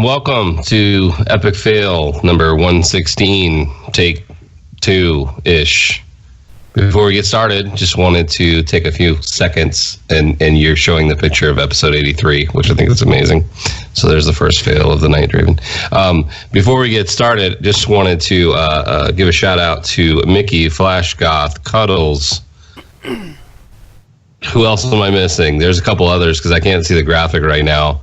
Welcome to Epic Fail number 116, take 2-ish. Before we get started, just wanted to take a few seconds, and you're showing the picture of episode 83, which I think is amazing. So there's the first fail of the night, Draven. Before we get started, just wanted to give a shout out to Mickey, Flash Goth, Cuddles. Who else am I missing? There's a couple others because I can't see the graphic right now,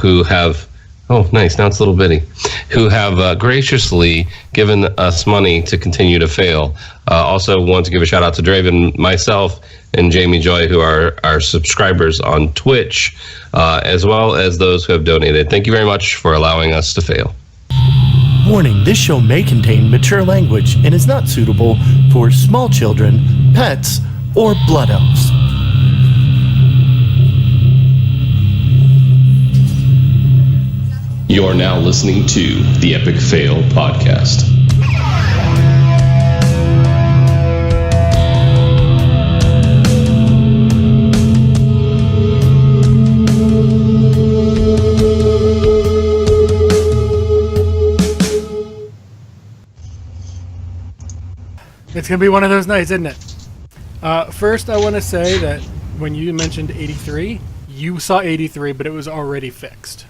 who have... Oh, nice. Now it's a little bitty. Who have graciously given us money to continue to fail. Also want to give a shout out to Draven, myself, and Jamie Joy, who are our subscribers on Twitch, as well as those who have donated. Thank you very much for allowing us to fail. Warning, this show may contain mature language and is not suitable for small children, pets, or blood elves. You're now listening to the Epic Fail Podcast. It's going to be one of those nights, isn't it? First, I want to say that when you mentioned 83, you saw 83, but it was already fixed.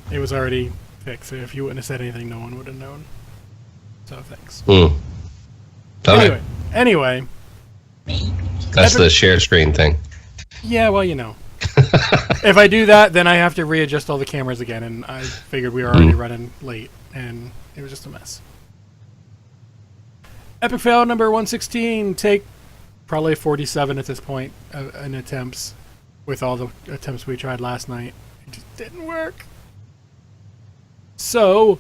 It was already fixed. If you wouldn't have said anything, no one would have known. So, thanks. Okay. Anyway. That's the share screen thing. Yeah, well, you know. If I do that, then I have to readjust all the cameras again, and I figured we were already running late, and it was just a mess. Epic fail number 116, take probably 47 at this point in attempts, with all the attempts we tried last night. It just didn't work. So,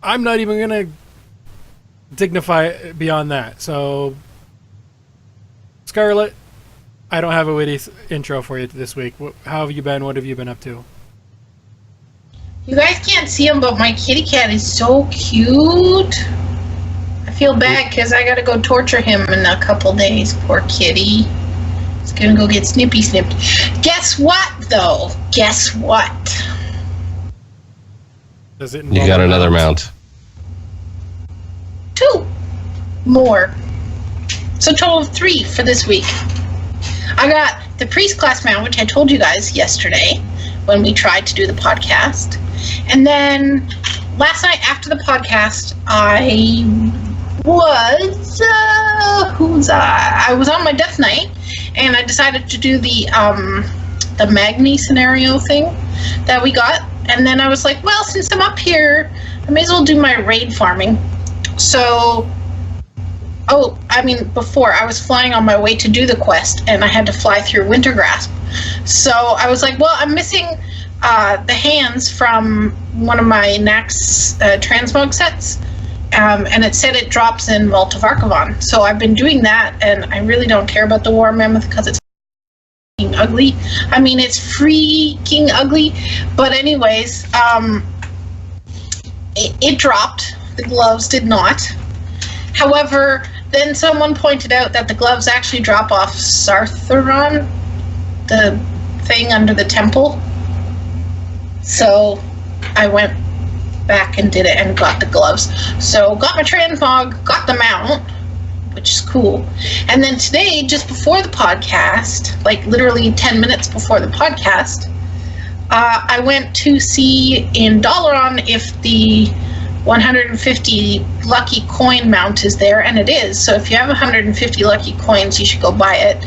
I'm not even going to dignify it beyond that. So, Scarlett, I don't have a witty intro for you this week. How have you been? What have you been up to? You guys can't see him, but my kitty cat is so cute. I feel bad because I got to go torture him in a couple days. Poor kitty. He's going to go get snipped. Guess what, though? Guess what? Does it You got another mount. 2 more. So a total of 3 for this week. I got the priest class mount, which I told you guys yesterday when we tried to do the podcast. And then last night after the podcast, I was I was on my death night, and I decided to do the Magni scenario thing that we got. And then I was like, well, since I'm up here, I may as well do my raid farming. So, before I was flying on my way to do the quest, and I had to fly through Wintergrasp. So I was like, well, I'm missing the hands from one of my Nax transmog sets. And it said it drops in Vault of Archivon. So I've been doing that, and I really don't care about the War Mammoth because it's ugly. I mean, it's freaking ugly. But anyways, it dropped. The gloves did not. However, then someone pointed out that the gloves actually drop off Sartheron, the thing under the temple. So I went back and did it and got the gloves. So got my transmog, got the mount, which is cool. And then today, just before the podcast, like literally 10 minutes before the podcast, I went to see in Dalaran if the 150 lucky coin mount is there, and it is. So if you have 150 lucky coins, you should go buy it.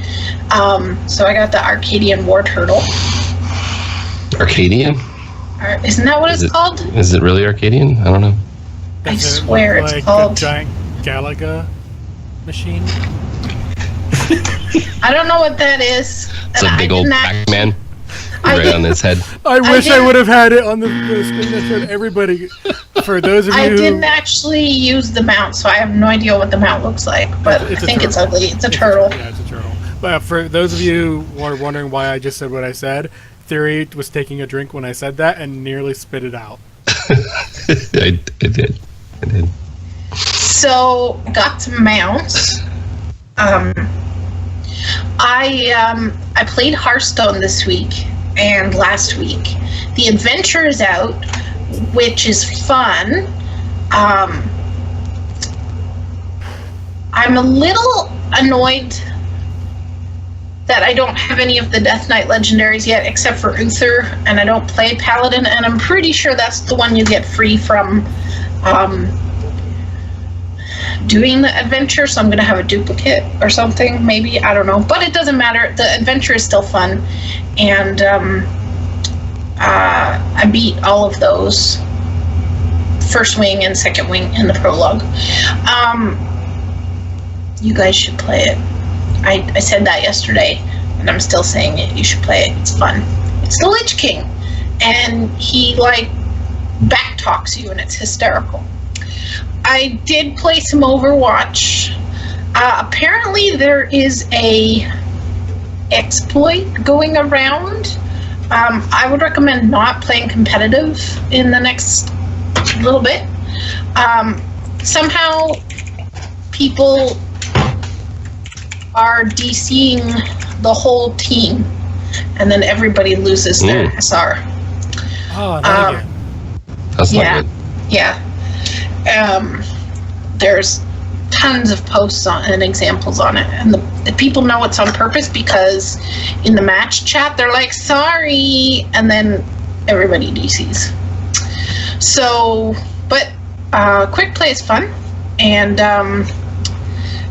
So I got the Arcadian War Turtle. Arcadian? Isn't that what it's called? Is it really Arcadian? I don't know. I swear it's called... a giant Galaga machine? I don't know what that is. It's a big old Pac-Man right on his head. I wish I would have had it on the screen that showed everybody. For those of you I didn't actually use the mount, so I have no idea what the mount looks like, but I think it's ugly. It's a turtle. Yeah, it's a turtle. But for those of you who are wondering why I just said what I said, Theory was taking a drink when I said that and nearly spit it out. I did. So, got some mounts. I played Hearthstone this week and last week. The Adventure is out, which is fun. I'm a little annoyed that I don't have any of the Death Knight legendaries yet, except for Uther, and I don't play Paladin, and I'm pretty sure that's the one you get free from doing the adventure, so I'm going to have a duplicate or something, maybe, I don't know. But it doesn't matter, the adventure is still fun, and I beat all of those, first wing and second wing in the prologue. You guys should play it. I said that yesterday, and I'm still saying it. You should play it. It's fun. It's the Lich King, and he, like, backtalks you, and it's hysterical. I did play some Overwatch. Apparently there is a exploit going around. I would recommend not playing competitive in the next little bit. Somehow people are DCing the whole team, and then everybody loses their SR. Oh, not again. That's not good. Yeah. There's tons of posts on and examples on it, and the people know it's on purpose because in the match chat they're like, sorry, and then everybody DCs. So, but quick play is fun, and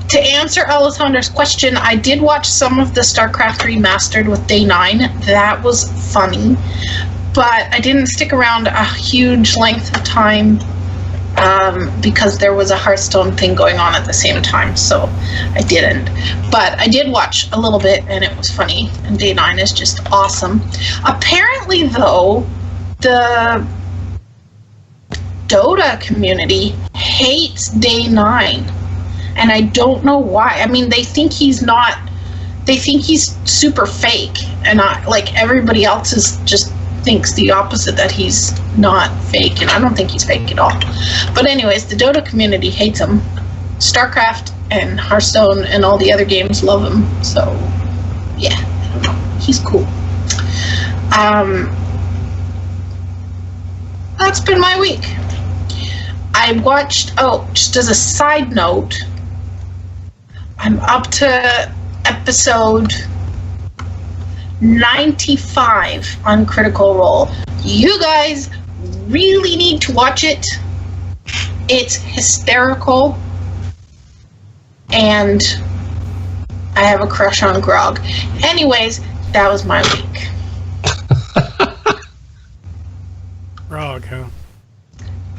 to answer Alessandra's question, I did watch some of the StarCraft Remastered with Day 9. That was funny, but I didn't stick around a huge length of time because there was a Hearthstone thing going on at the same time, so I didn't. But I did watch a little bit, and it was funny, and Day 9 is just awesome. Apparently, though, the Dota community hates Day 9. And I don't know why. I mean, they think he's super fake, and like everybody else just thinks the opposite, that he's not fake, and I don't think he's fake at all. But anyways, the Dota community hates him. StarCraft and Hearthstone and all the other games love him. So, yeah, I don't know. He's cool. That's been my week. I watched, just as a side note, I'm up to episode 95 on Critical Role. You guys really need to watch it. It's hysterical. And I have a crush on Grog. Anyways, that was my week. Grog, huh?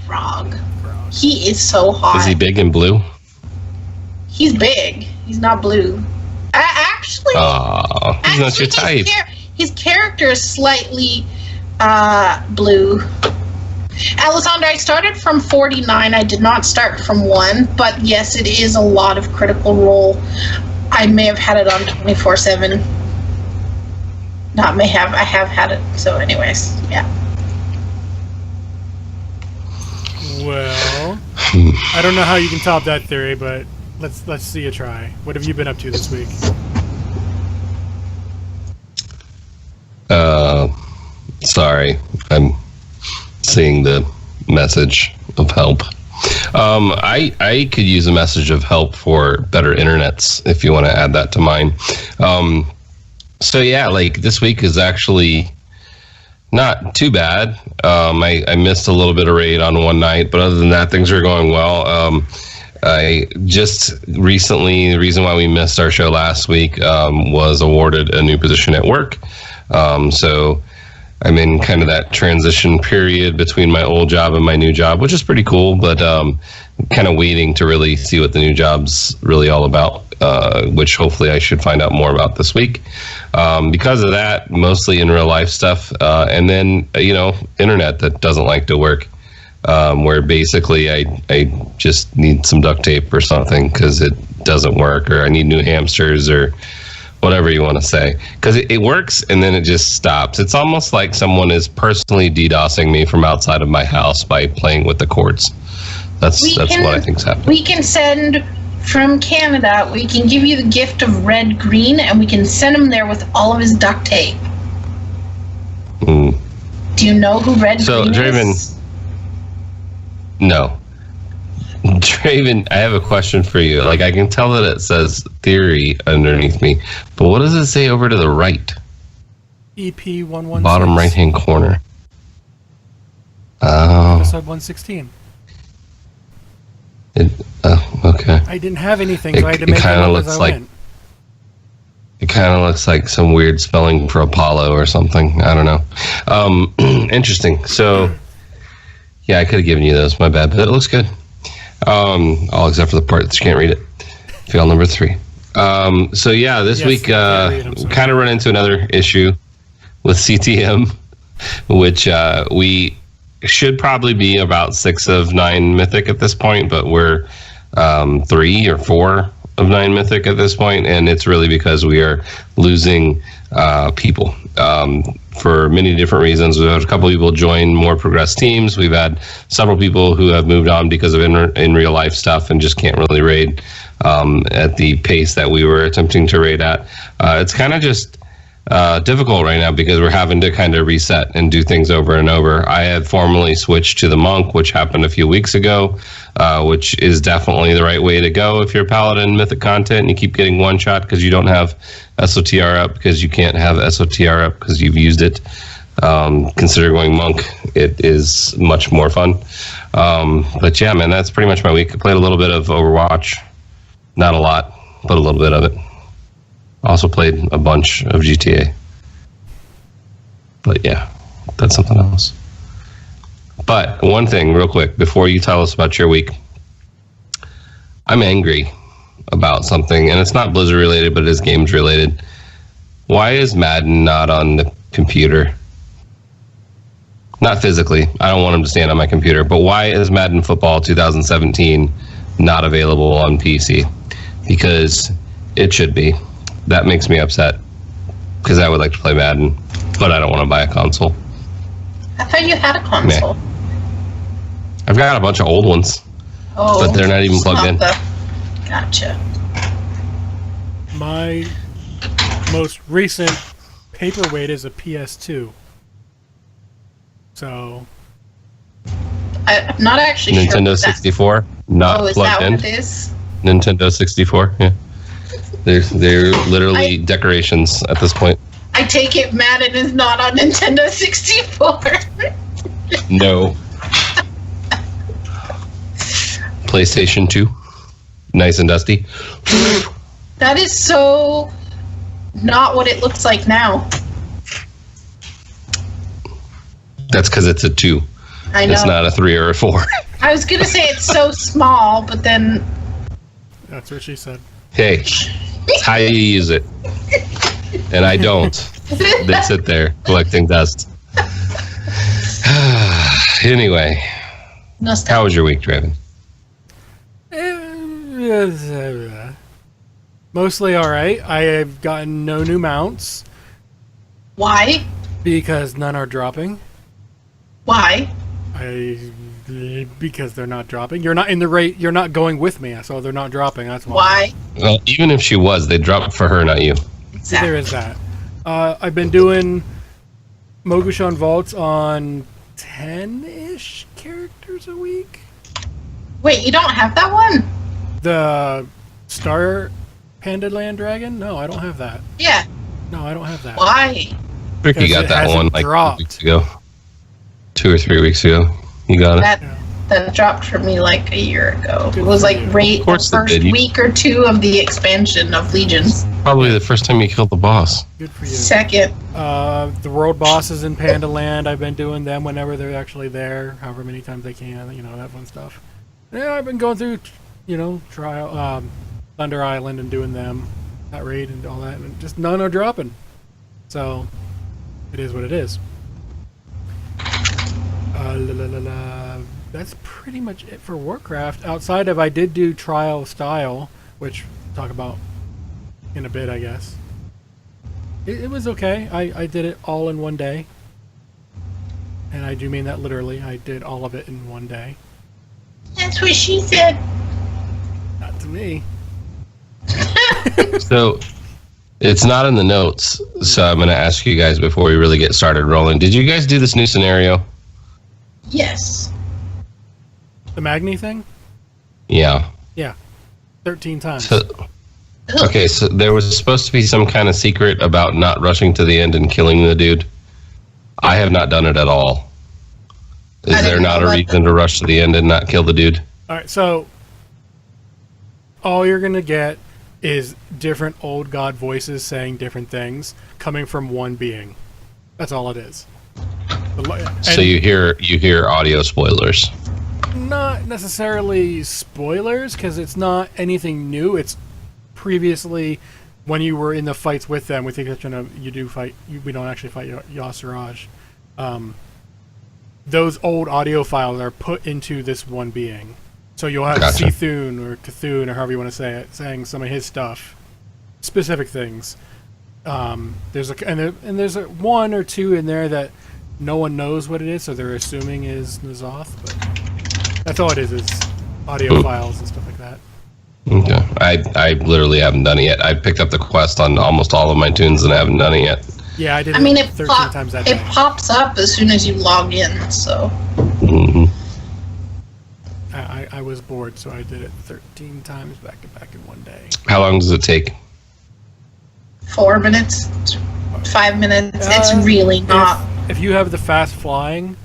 Grog. He is so hot. Is he big and blue? He's big. He's not blue. Actually, he's not your type. His character is slightly blue. Alessandra, I started from 49. I did not start from 1, but yes, it is a lot of Critical Role. I may have had it on 24/7. Not may have. I have had it. So, anyways, yeah. Well, I don't know how you can top that theory, but let's see you try. What have you been up to this week? Sorry, I'm seeing the message of help. I could use a message of help for better internets if you want to add that to mine. So yeah, like this week is actually not too bad. I missed a little bit of raid on one night, but other than that, things are going well. I just recently, the reason why we missed our show last week was awarded a new position at work. So I'm in kind of that transition period between my old job and my new job, which is pretty cool, but kind of waiting to really see what the new job's really all about, which hopefully I should find out more about this week. Because of that, mostly in real life stuff, and then, internet that doesn't like to work, where basically I just need some duct tape or something because it doesn't work, or I need new hamsters or whatever you want to say, because it works and then it just stops. It's almost like someone is personally DDoSing me from outside of my house by playing with the cords. That's what I think's happening. We can send from Canada. We can give you the gift of red green, and we can send him there with all of his duct tape. Do you know who Red So, Green Draven, is? no. Draven, I have a question for you. Like, I can tell that it says theory underneath me, but what does it say over to the right? EP116. Bottom right-hand corner. Oh. Episode 116. Okay. I didn't have anything, so I had to make it kinda up looks as I like- went. It kind of looks like some weird spelling for Apollo or something. I don't know. Interesting. So, yeah, I could have given you those. My bad, but it looks good. All except for the part that you can't read it. Fail number 3. So, yeah, this Yes, week, I can't read, I'm sorry. kind of run into another issue with CTM, which we should probably be about 6 of 9 mythic at this point, but we're 3 or 4 of 9 mythic at this point, and it's really because we are losing people for many different reasons. We've had a couple people join more progressed teams. We've had several people who have moved on because of in real life stuff and just can't really raid at the pace that we were attempting to raid at. It's kind of just difficult right now because we're having to kind of reset and do things over and over. I had formally switched to the monk, which happened a few weeks ago, which is definitely the right way to go if you're paladin mythic content and you keep getting one shot because you don't have SOTR up, because you can't have SOTR up because you've used it. Consider going monk. It is much more fun. But yeah, man, that's pretty much my week. I played a little bit of Overwatch. Not a lot, but a little bit of it. Also played a bunch of GTA. But yeah, that's something else. But one thing, real quick, before you tell us about your week, I'm angry about something, and it's not Blizzard related, but it is games related. Why is Madden not on the computer? Not physically. I don't want him to stand on my computer, but why is Madden Football 2017 not available on PC? Because it should be. That makes me upset because I would like to play Madden, but I don't want to buy a console. I thought you had a console. Yeah. I've got a bunch of old ones, Oh, but they're not even it's plugged in. Gotcha. My most recent paperweight is a PS2. So, I'm not actually sure. Nintendo what that- 64, not Oh, is plugged that in. what it is? Nintendo 64, yeah. They're literally decorations at this point. I take it Madden is not on Nintendo 64. No. PlayStation 2, nice and dusty. That is so not what it looks like now. That's because it's a 2. I know. It's not a 3 or a 4. I was going to say it's so small, but then that's what she said. Hey, it's how you use it. And I don't. They sit there collecting dust. Anyway, how was your week, Draven? Mostly alright. I have gotten no new mounts why? because none are dropping. Why? Because they're not dropping. You're not in the rate. You're not going with me, so they're not dropping. That's why. Why? Well, even if she was, they dropped for her, not you. See, there is that. I've been doing Mogushon vaults on 10-ish characters a week. Wait, you don't have that one? The Star Panda Land Dragon? No, I don't have that. Yeah. No, I don't have that. Why? Ricky Because got it that hasn't one like dropped. 2 weeks ago. 2 or 3 weeks ago. You got it. That dropped for me like a year ago. Good It was for like you. right Of the course it first did. You- week or 2 of the expansion of Legions. Probably the first time you killed the boss. Good for you. Second. The world bosses in Panda Land, I've been doing them whenever they're actually there, however many times they can, that fun stuff. Yeah, I've been going through, trial, Thunder Island and doing them, that raid and all that, and just none are dropping. So, it is what it is. That's pretty much it for Warcraft. Outside of I did do Trial Style, which we'll talk about in a bit, I guess. It was okay. I did it all in one day. And I do mean that literally. I did all of it in one day. That's what she said. Not to me. So, It's not in the notes, so I'm going to ask you guys before we really get started rolling. Did you guys do this new scenario? Yes. The Magni thing? Yeah. Yeah. 13 times. Okay, so there was supposed to be some kind of secret about not rushing to the end and killing the dude. I have not done it at all. Is there not a reason to rush to the end and not kill the dude? All right, so all you're going to get is different old god voices saying different things coming from one being. That's all it is. So you hear audio spoilers. Not necessarily spoilers, because it's not anything new. It's previously when you were in the fights with them. We think that you do fight. We don't actually fight Yasiraj. Those old audio files are put into this one being. So you'll have Cthulhu or Cthulhu or however you want to say it, saying some of his stuff, specific things. There's a one or two in there that no one knows what it is, so they're assuming is N'Zoth, but that's all it is audio files and stuff like that. Okay. I literally haven't done it yet. I picked up the quest on almost all of my tunes and I haven't done it yet. Yeah, I did. I mean, 13 times that it day. pops up as soon as you log in, so. Mm-hmm. I was bored, so I did it 13 times back to back in one day. How long does it take? 4 minutes, 5 minutes. It's really not. If you have the fast flying,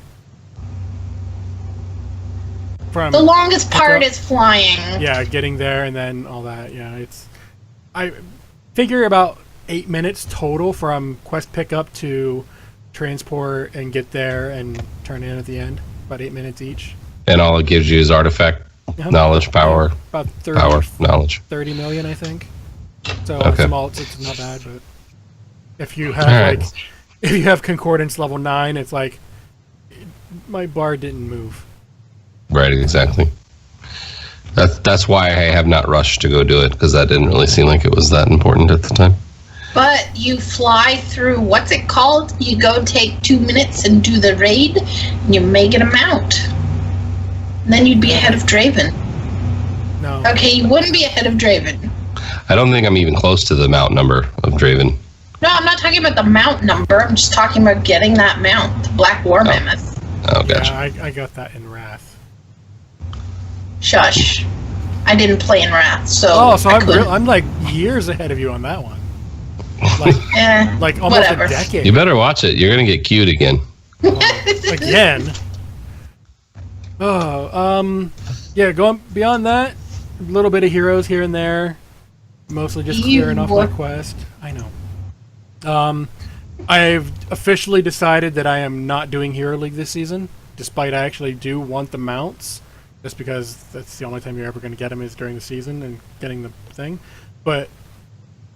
from The longest part is flying. yeah, getting there and then all that. Yeah, I figure about 8 minutes total from quest pickup to transport and get there and turn in at the end. About 8 minutes each. And all it gives you is artifact, knowledge, power, About 30, power, knowledge. 30 million, I think. So Okay. it's not bad, but if you have if you have concordance level 9, it's like my bar didn't move. Right, exactly. That's why I have not rushed to go do it, because that didn't really seem like it was that important at the time. But you fly through, what's it called? You go take 2 minutes and do the raid, and you may get a mount. And then you'd be ahead of Draven. No. Okay, you wouldn't be ahead of Draven. I don't think I'm even close to the mount number of Draven. No, I'm not talking about the mount number. I'm just talking about getting that mount, the Black War Mammoth. Oh, gotcha. Yeah, I got that in Wrath. Shush. I didn't play in Wrath, so. Oh, so couldn't. I'm like years ahead of you on that one. Like, like almost whatever. a decade. You better watch it. You're going to get queued again. Again. Oh, yeah, going beyond that, a little bit of heroes here and there. Mostly just clearing off my quest. I know. I've officially decided that I am not doing Hero League this season, despite I actually do want the mounts, just because that's the only time you're ever going to get them is during the season and getting the thing. But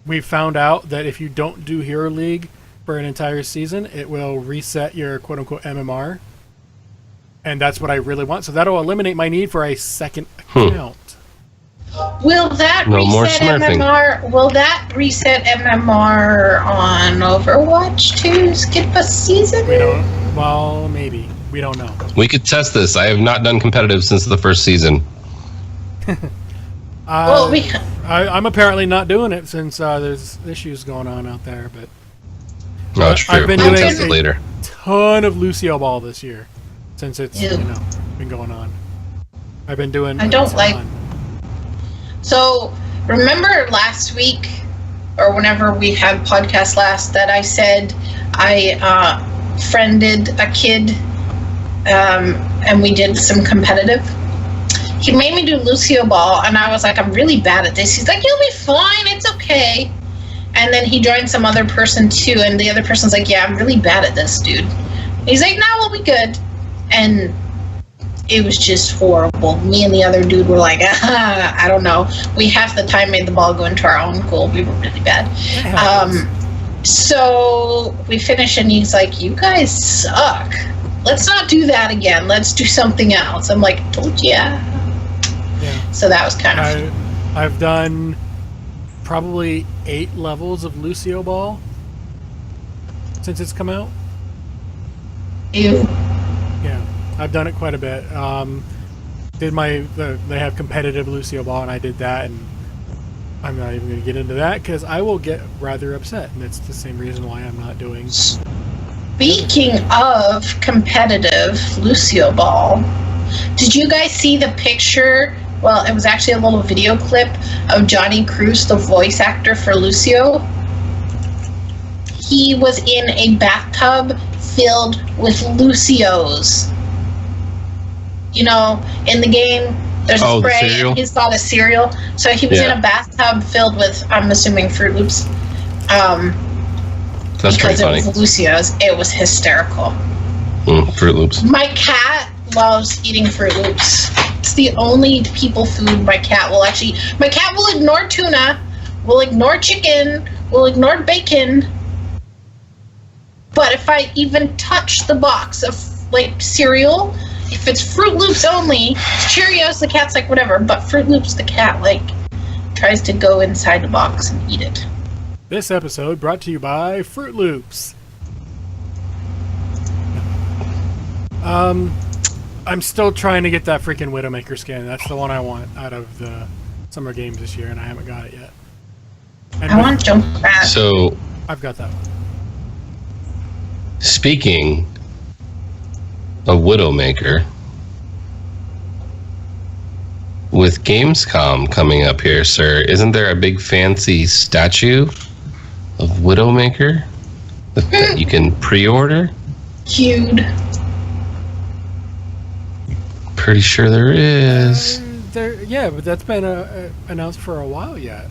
we found out that if you don't do Hero League for an entire season, it will reset your quote-unquote MMR. And that's what I really want. So that'll eliminate my need for a second account. Will that No more reset smurfing. MMR? Will that reset MMR on Overwatch to skip a season? We don't. Well, maybe. We don't know. We could test this. I have not done competitive since the first season. Well, I'm apparently not doing it since there's issues going on out there. But No, it's true. I've been We'll doing test it later. ton of Lucio Ball this year since it's Ew. been going on. I've been doing. I don't it's like- fun. So, remember last week, or whenever we had podcast last, that I said I friended a kid and we did some competitive? He made me do Lucio Ball, and I was like, I'm really bad at this. He's like, you'll be fine, it's okay. And then he joined some other person too, and the other person's like, yeah, I'm really bad at this, dude. And he's like, no, we'll be good. And it was just horrible. Me and the other dude were like, I don't know. We half the time made the ball go into our own goal. We were really bad. So we finished, and he's like, you guys suck. Let's not do that again. Let's do something else. I'm like, told ya. Yeah. So that was kind of fun. I've done probably 8 levels of Lucio Ball since it's come out. Ew. Yeah, I've done it quite a bit. They have competitive Lucio Ball, and I did that, and I'm not even going to get into that because I will get rather upset, and it's the same reason why I'm not doing. Speaking of competitive Lucio Ball, did you guys see the picture? Well, it was actually a little video clip of Johnny Cruz, the voice actor for Lucio. He was in a bathtub filled with Lucios. You know, in the game, there's a spray, and he's got a cereal. So he was in a bathtub filled with, I'm assuming, Fruit Loops. That's pretty funny. Because it was Lucio's. It was hysterical. Fruit Loops. My cat loves eating Fruit Loops. It's the only people food my cat will actually... My cat will ignore tuna, will ignore chicken, will ignore bacon. But if I even touch the box of, like, cereal, if it's Fruit Loops only, Cheerios, the cat's like, whatever. But Fruit Loops, the cat, like, tries to go inside the box and eat it. This episode brought to you by Fruit Loops. I'm still trying to get that freaking Widowmaker skin. That's the one I want out of the summer games this year, and I haven't got it yet. And I want Junkrat. So, I've got that one. Speaking of Widowmaker, with Gamescom coming up here, sir, isn't there a big fancy statue of Widowmaker that you can pre-order? Cute. Pretty sure there is. Yeah, but that's been announced for a while yet.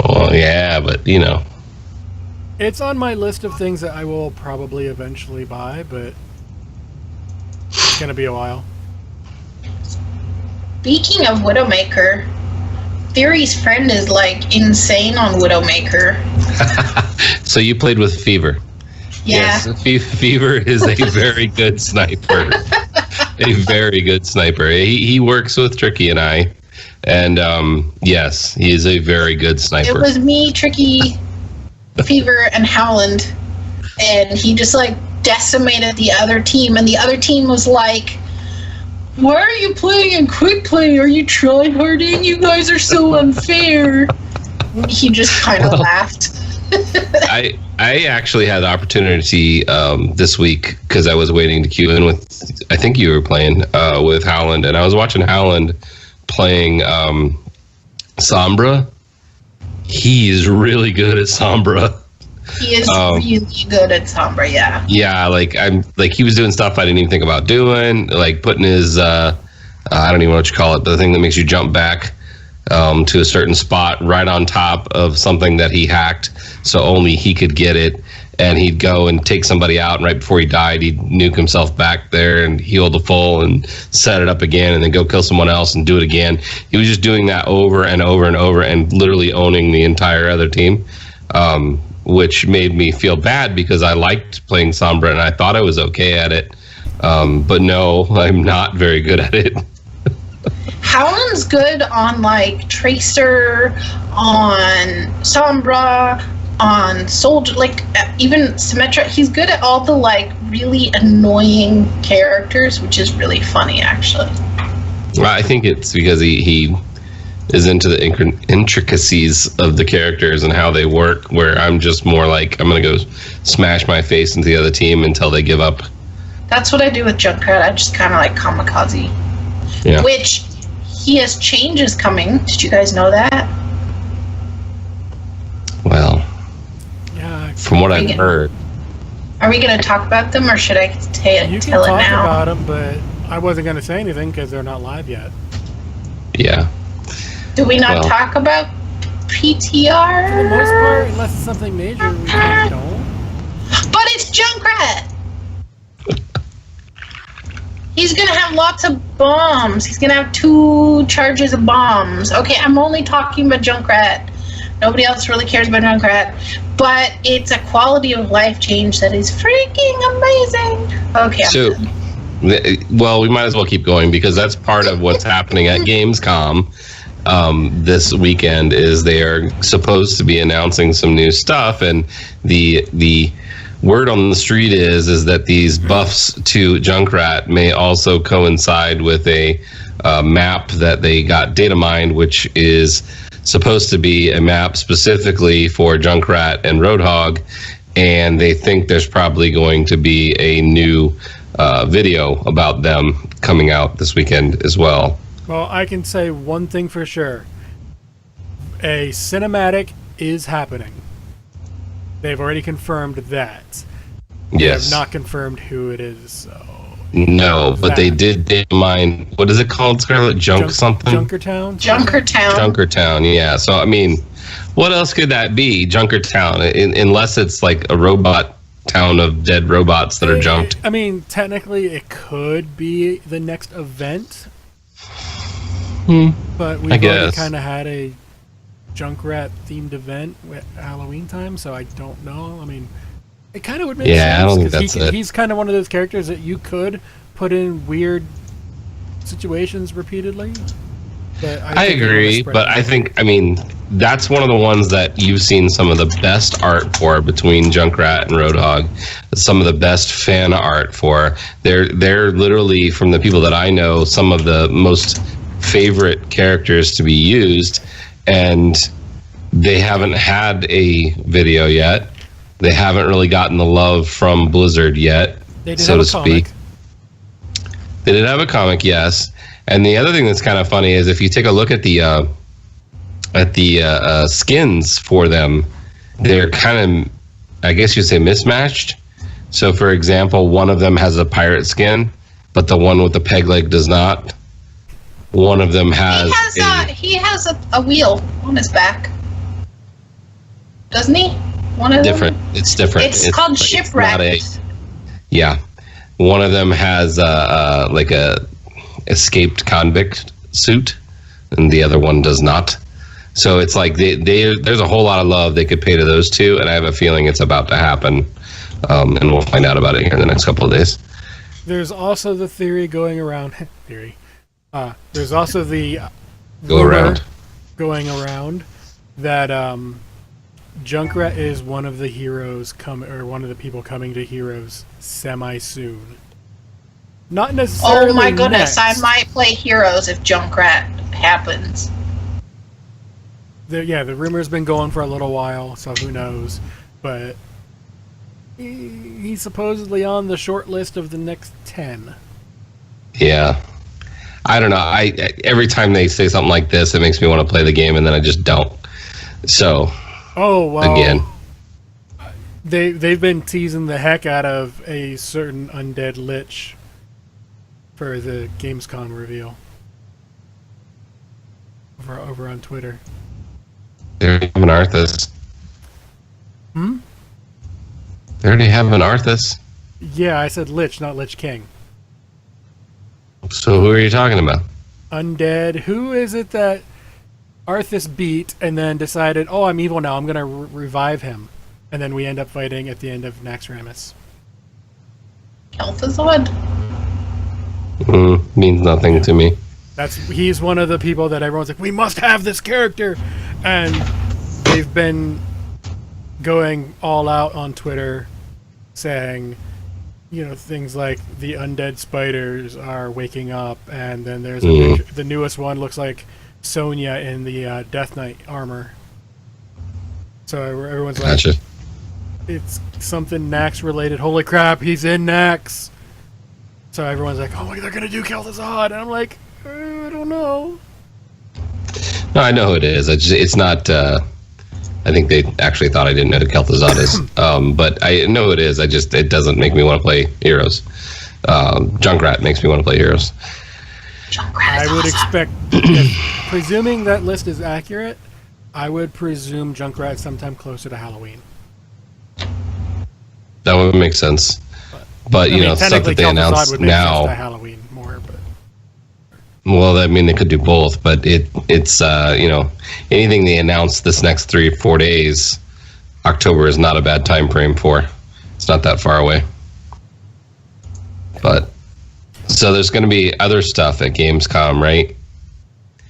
Oh, yeah, but, you know. It's on my list of things that I will probably eventually buy, but it's going to be a while. Speaking of Widowmaker, Theory's friend is, like, insane on Widowmaker. So you played with Fever. Yeah. Yes, Fever is a very good sniper. A very good sniper. He works with Tricky and I. And, yes, he is a very good sniper. It was me, Tricky, Fever, and Howland. And he just, like, decimated the other team. And the other team was like, why are you playing in quick play? Are you tryharding? You guys are so unfair. He just kind of laughed. I actually had the opportunity this week because I was waiting to queue in with, I think you were playing with Howland, and I was watching Howland playing Sombra. He is really good at Sombra. He is really good at Sombra, yeah. Yeah, he was doing stuff I didn't even think about doing, like putting his I don't even know what you call it, the thing that makes you jump back to a certain spot right on top of something that he hacked, so only he could get it. And he'd go and take somebody out, and right before he died, he'd nuke himself back there and heal the full and set it up again, and then go kill someone else and do it again. He was just doing that over and over and over, and literally owning the entire other team, which made me feel bad because I liked playing Sombra and I thought I was okay at it. But no, I'm not very good at it. Howland's good on, like, Tracer, on Sombra, on Soldier, like, even Symmetra. He's good at all the, like, really annoying characters, which is really funny, actually. Well, I think it's because he is into the intricacies of the characters and how they work, where I'm just more like, I'm going to go smash my face into the other team until they give up. That's what I do with Junkrat. I just kind of like kamikaze. Yeah. Which, he has changes coming. Did you guys know that? Well, Yeah, from what I've heard. Are we going to talk about them, or should I you can tell it talk now? about them, but I wasn't going to say anything because they're not live yet. Yeah. Do we not talk about PTR? For the most part, unless it's something major, we just don't. But it's Junkrat! He's gonna have lots of bombs. He's gonna have 2 charges of bombs. Okay, I'm only talking about Junkrat. Nobody else really cares about Junkrat. But it's a quality of life change that is freaking amazing. Okay, So, well, we might as well keep going because that's part of what's happening at Gamescom this weekend. Is they are supposed to be announcing some new stuff, and the word on the street is that these buffs to Junkrat may also coincide with a map that they got data mined, which is supposed to be a map specifically for Junkrat and Roadhog, and they think there's probably going to be a new video about them coming out this weekend as well. Well, I can say one thing for sure. A cinematic is happening. They've already confirmed that. They Yes. have not confirmed who it is, so... No, but they did mine. What is it called, Scarlett? Something? Junkertown? Junkertown. Junkertown, yeah. So, I mean, what else could that be? Junkertown, unless it's like a robot town of dead robots that are junked. I mean, technically, it could be the next event. But we've already kind of had a Junkrat-themed event with Halloween time, so I don't know. I mean... It kind of would make sense. Yeah, I don't think that's it. He's kind of one of those characters that you could put in weird situations repeatedly. But I agree, but I think, I mean, that's one of the ones that you've seen some of the best art for between Junkrat and Roadhog. Some of the best fan art for. They're literally, from the people that I know, some of the most favorite characters to be used, and they haven't had a video yet. They haven't really gotten the love from Blizzard yet, so to speak. They did have a comic, yes. And the other thing that's kind of funny is if you take a look at the skins for them, they're kind of, I guess you'd say, mismatched. So, for example, one of them has a pirate skin, but the one with the peg leg does not. One of them has... He has a wheel on his back. Doesn't he? One of different. them? It's different. It's called Shipwreck. Yeah. One of them has like a escaped convict suit, and the other one does not. So it's like there's a whole lot of love they could pay to those two, and I have a feeling it's about to happen. And we'll find out about it here in the next couple of days. There's also the theory going around. There's also the going around that Junkrat is one of the heroes one of the people coming to Heroes semi soon. Not necessarily. Oh my goodness! next. I might play Heroes if Junkrat happens. The rumor's been going for a little while, so who knows? But he's supposedly on the short list of the next 10. Yeah. I don't know. Every time they say something like this, it makes me want to play the game, and then I just don't. So. Oh, well. Again. They've been teasing the heck out of a certain undead lich for the Gamescom reveal. Over on Twitter. They already have an Arthas. They already have an Arthas. Yeah, I said lich, not Lich King. So who are you talking about? Undead. Who is it that Arthas beat and then decided, oh, I'm evil now, I'm going to revive him. And then we end up fighting at the end of Naxxramas. Kel'Thuzad? Means nothing to me. He's one of the people that everyone's like, we must have this character! And they've been going all out on Twitter saying, things like the undead spiders are waking up, and then there's the newest one looks like Sonya in the Death Knight armor. So everyone's like, it's something Nax related. Holy crap, he's in Nax! So everyone's like, oh, they're gonna do Kel'Thuzad, and I'm like, I don't know. No, I know who it is. It's not. I think they actually thought I didn't know who Kel'Thuzad is. But I know who it is. It doesn't make me want to play Heroes. Junkrat makes me want to play Heroes. Junkrat is I would awesome. expect, presuming that list is accurate, I would presume Junkrat sometime closer to Halloween. That would make sense. But stuff that they announced now. Halloween more, but. Well, I mean, they could do both, but it's anything they announce this next 3 or 4 days, October is not a bad time frame for. It's not that far away. But so there's going to be other stuff at Gamescom, right?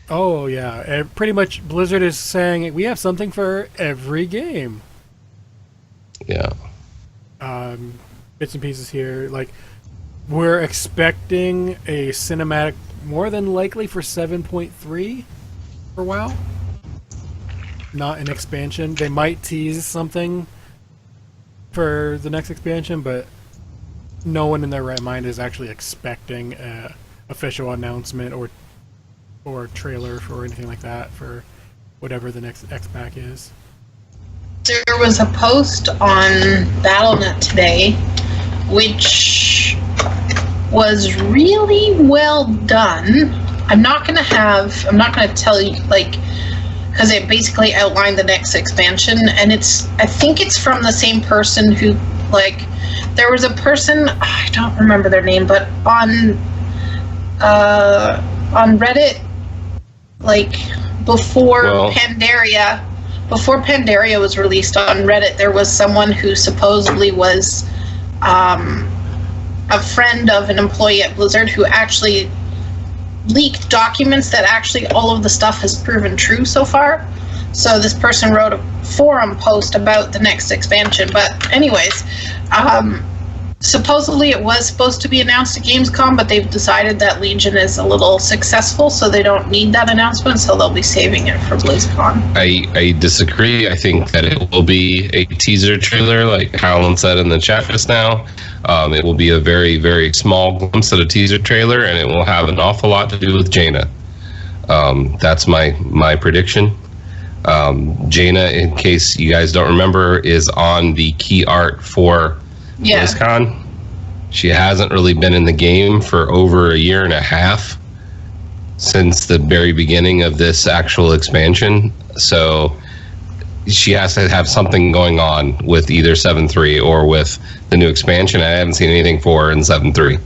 Oh yeah, pretty much. Blizzard is saying we have something for every game. Yeah. Bits and pieces here, like we're expecting a cinematic, more than likely for 7.3 for WoW. not an expansion. They might tease something for the next expansion, but no one in their right mind is actually expecting a official announcement or trailer for anything like that for whatever the next X-Pack is. There was a post on BattleNet today, which was really well done. I'm not gonna tell you, like, because it basically outlined the next expansion, and I think it's from the same person who, like, there was a person, I don't remember their name, but on Reddit, like, before Pandaria was released on Reddit, there was someone who supposedly was a friend of an employee at Blizzard who actually leaked documents that actually all of the stuff has proven true so far. So this person wrote a forum post about the next expansion. But anyways, supposedly it was supposed to be announced at Gamescom, but they've decided that Legion is a little successful, so they don't need that announcement, so they'll be saving it for BlizzCon. I disagree. I think that it will be a teaser trailer, like Howland said in the chat just now. It will be a very, very small glimpse of a teaser trailer, and it will have an awful lot to do with Jaina. That's my prediction. Jaina, in case you guys don't remember, is on the key art for BlizzCon. She hasn't really been in the game for over a year and a half since the very beginning of this actual expansion. So she has to have something going on with either 7.3 or with the new expansion. I haven't seen anything for her in 7.3.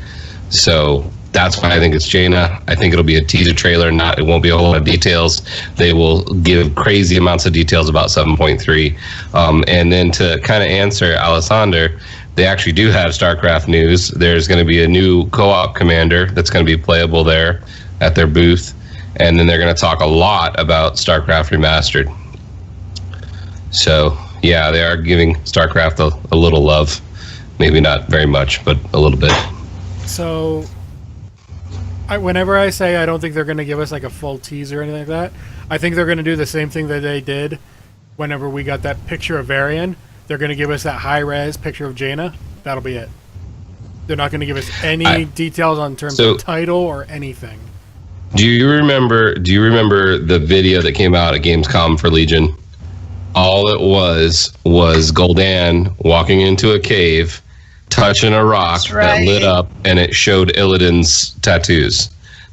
So that's why I think it's Jaina. I think it'll be a teaser trailer. It won't be a whole lot of details. They will give crazy amounts of details about 7.3. And then to kind of answer Alessander, they actually do have StarCraft news. There's going to be a new co-op commander that's going to be playable there at their booth. And then they're going to talk a lot about StarCraft Remastered. So, yeah, they are giving StarCraft a little love. Maybe not very much, but a little bit. So, whenever I say I don't think they're going to give us like a full teaser or anything like that, I think they're going to do the same thing that they did whenever we got that picture of Varian. They're going to give us that high-res picture of Jaina. That'll be it. They're not going to give us any details on terms of title or anything. Do you remember the video that came out at Gamescom for Legion? All it was Gul'dan walking into a cave, touching a rock that lit up, and it showed Illidan's tattoos.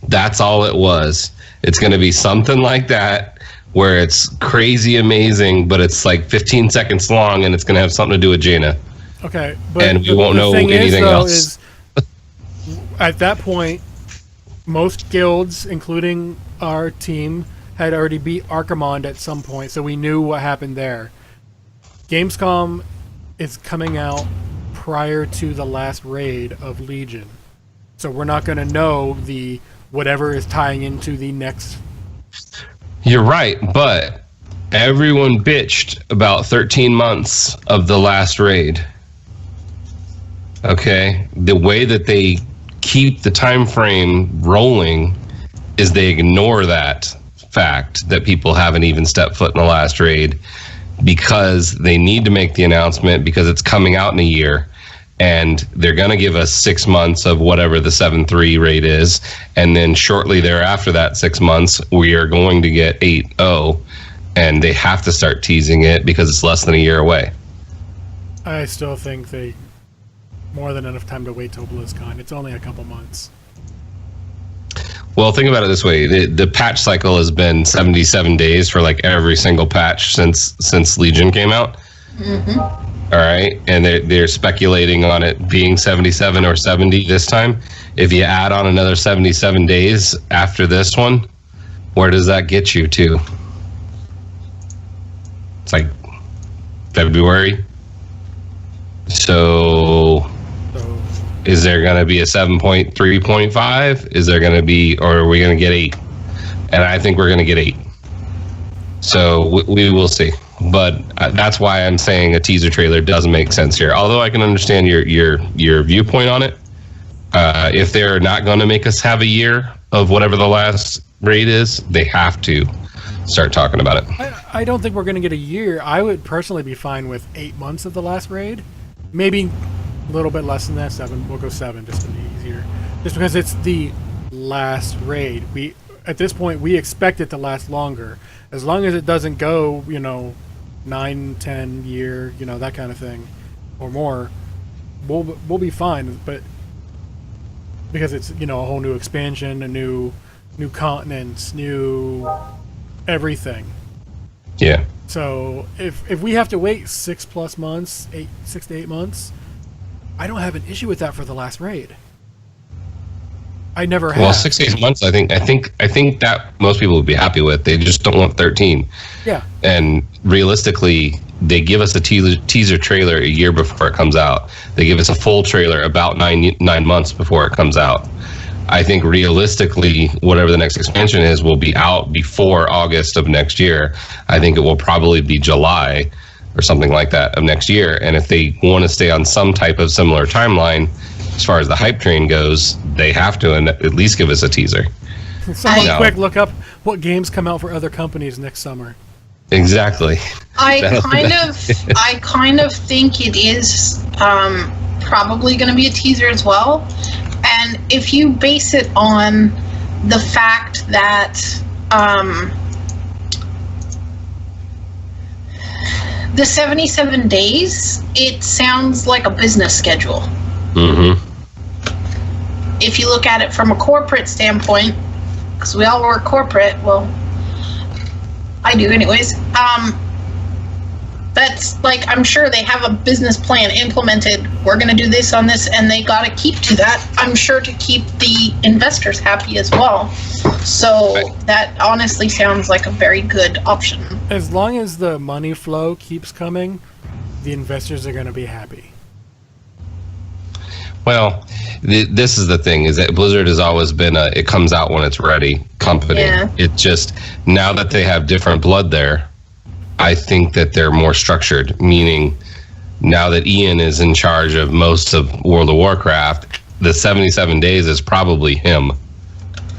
That's all it was. It's going to be something like that, where it's crazy amazing, but it's like 15 seconds long, and it's going to have something to do with Jaina. Okay, but and we won't know anything else. Is, at that point, most guilds, including our team, had already beat Archimonde at some point, so we knew what happened there. Gamescom is coming out prior to the last raid of Legion, so we're not going to know the whatever is tying into the next. You're right, but everyone bitched about 13 months of the last raid. Okay? The way that they keep the time frame rolling is they ignore that fact that people haven't even stepped foot in the last raid because they need to make the announcement because it's coming out in a year. And they're going to give us 6 months of whatever the 7.3 rate is. And then shortly thereafter that 6 months, we are going to get 8.0. And they have to start teasing it because it's less than a year away. I still think they more than enough time to wait till BlizzCon. It's only a couple months. Well, think about it this way. The patch cycle has been 77 days for like every single patch since Legion came out. Mm-hmm. All right, and they're speculating on it being 77 or 70 this time. If you add on another 77 days after this one, where does that get you to? It's like February. So is there going to be a 7.3.5? Is there going to be, or are we going to get 8? And I think we're going to get 8. So we will see. But that's why I'm saying a teaser trailer doesn't make sense here. Although I can understand your viewpoint on it. If they're not going to make us have a year of whatever the last raid is, they have to. start talking about it. I don't think we're going to get a year. I would personally be fine with 8 months of the last raid. Maybe a little bit less than that. 7. We'll go 7 just to be easier. Just because it's the last raid. At this point, we expect it to last longer. As long as it doesn't go, 9, 10 year, that kind of thing, or more, we'll be fine. But because it's a whole new expansion, a new continents, new everything. Yeah. So if we have to wait 6+ months, 6 to 8 months, I don't have an issue with that for the last raid. I never have. Well, 6 to 8 months, I think that most people would be happy with. They just don't want 13. Yeah. And realistically, they give us a teaser trailer a year before it comes out. They give us a full trailer about 9 months before it comes out. I think realistically, whatever the next expansion is will be out before August of next year. I think it will probably be July or something like that of next year. And if they want to stay on some type of similar timeline, as far as the hype train goes, they have to at least give us a teaser. Someone quick look up what games come out for other companies next summer. Exactly. I kind of think it is probably going to be a teaser as well. And if you base it on the fact that the 77 days, it sounds like a business schedule. Mm-hmm. If you look at it from a corporate standpoint, because we all work corporate, well, I do anyways, that's like, I'm sure they have a business plan implemented. We're going to do this on this, and they got to keep to that, I'm sure, to keep the investors happy as well. So that honestly sounds like a very good option. As long as the money flow keeps coming, the investors are going to be happy. Well, this is the thing, is that Blizzard has always been it comes out when it's ready company. Yeah. It just, now that they have different blood there, I think that they're more structured, meaning now that Ian is in charge of most of World of Warcraft, the 77 days is probably him.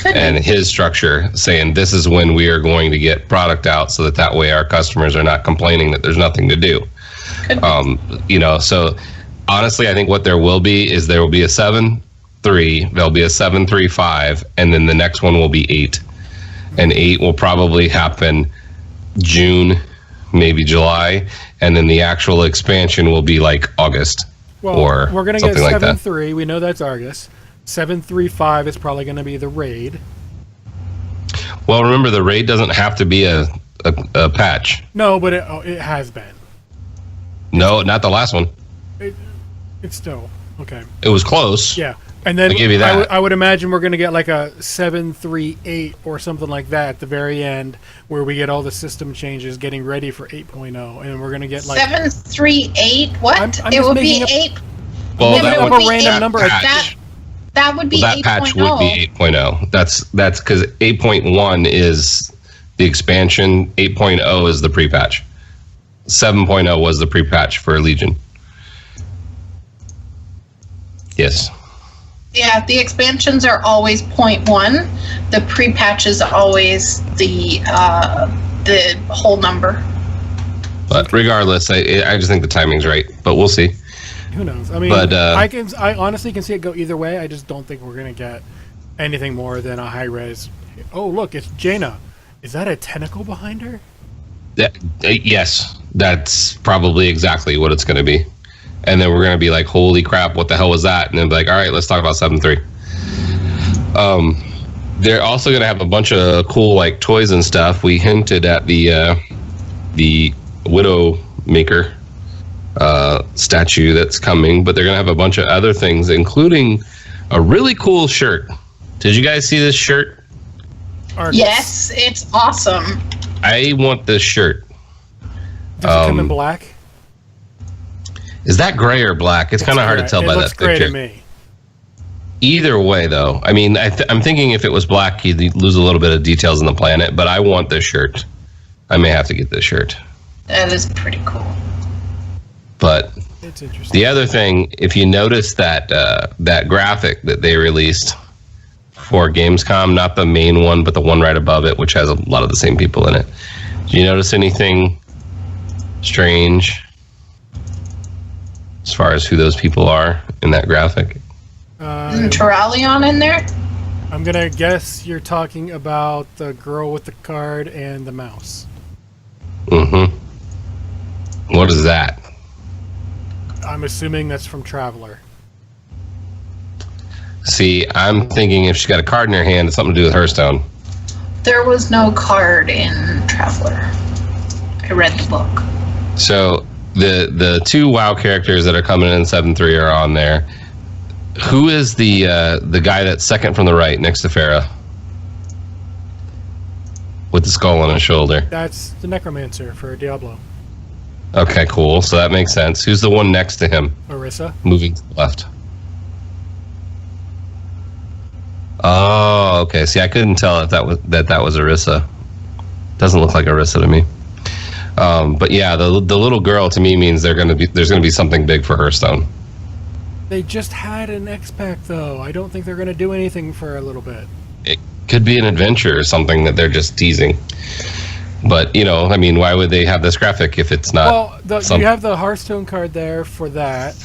And his structure saying this is when we are going to get product out so that way our customers are not complaining that there's nothing to do. So honestly, I think what there will be is there will be a 7-3, there'll be a 7-3-5, and then the next one will be 8. And 8 will probably happen June, maybe July, and then the actual expansion will be like August. Well, or we're going to get something like that. 7-3. We know that's August. 7-3-5 is probably going to be the raid. Well, remember, the raid doesn't have to be a patch. No, but it has been. No, not the last one. It's still okay. It was close. Yeah, and then I give you that. I would imagine we're going to get like a 7-3-8 or something like that at the very end, where we get all the system changes, getting ready for 8.0, and we're going to get like 7-3-8. What? I'm it just would be making 8. Well, Yeah, that but would it be random number. That would be that 8.0. patch would be 8.0. That's because 8.1 is the expansion. 8.0 is the pre-patch. 7.0 was the pre-patch for Legion. Yes. Yeah, the expansions are always 0.1. The pre-patch is always the whole number. But regardless, I just think the timing's right. But we'll see. Who knows? I mean, I honestly can see it go either way. I just don't think we're going to get anything more than a high-res. Oh, look, it's Jaina. Is that a tentacle behind her? Yes, that's probably exactly what it's going to be. And then we're going to be like, holy crap, what the hell was that? And then be like, all right, let's talk about 7.3. They're also going to have a bunch of cool like toys and stuff. We hinted at the Widowmaker statue that's coming, but they're going to have a bunch of other things, including a really cool shirt. Did you guys see this shirt? Yes, it's awesome. I want this shirt. Does it come in black? Is that gray or black? It's kind of hard to tell by that looks gray picture. to me. Either way, though, I mean, I'm thinking if it was black, you'd lose a little bit of details in the planet. But I want this shirt. I may have to get this shirt. That is pretty cool. But it's interesting. The other thing, if you notice that that graphic that they released for Gamescom, not the main one, but the one right above it, which has a lot of the same people in it. Do you notice anything strange as far as who those people are in that graphic? Isn't Terralion in there? I'm gonna guess you're talking about the girl with the card and the mouse. Mm-hmm. What is that? I'm assuming that's from Traveler. See, I'm thinking if she's got a card in her hand, it's something to do with Hearthstone. There was no card in Traveler. I read the book. So the two WoW characters that are coming in 7-3 are on there. Who is the guy that's second from the right next to Farah? With the skull on his shoulder. That's the Necromancer for Diablo. Okay, cool. So that makes sense. Who's the one next to him? Orisa. Moving to the left. Oh, okay. See, I couldn't tell if that was Orisa. Doesn't look like Orisa to me. But yeah, the little girl to me means there's gonna be something big for Hearthstone. They just had an X-Pack, though. I don't think they're going to do anything for a little bit. It could be an adventure or something that they're just teasing. But, you know, I mean, why would they have this graphic if it's not... Well, you have the Hearthstone card there for that.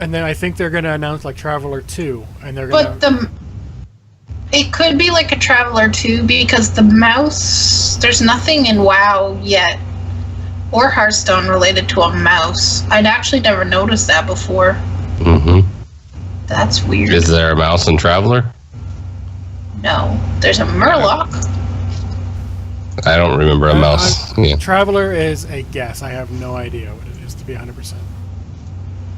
And then I think they're going to announce, like, Traveler 2. And they're going to... It could be like a Traveler 2 because the mouse... There's nothing in WoW yet. Or Hearthstone related to a mouse. I'd actually never noticed that before. Mm-hmm. That's weird. Is there a mouse in Traveler? No. There's a Murloc. I don't remember a mouse. Yeah. Traveler is a guess. I have no idea what it is, to be 100%.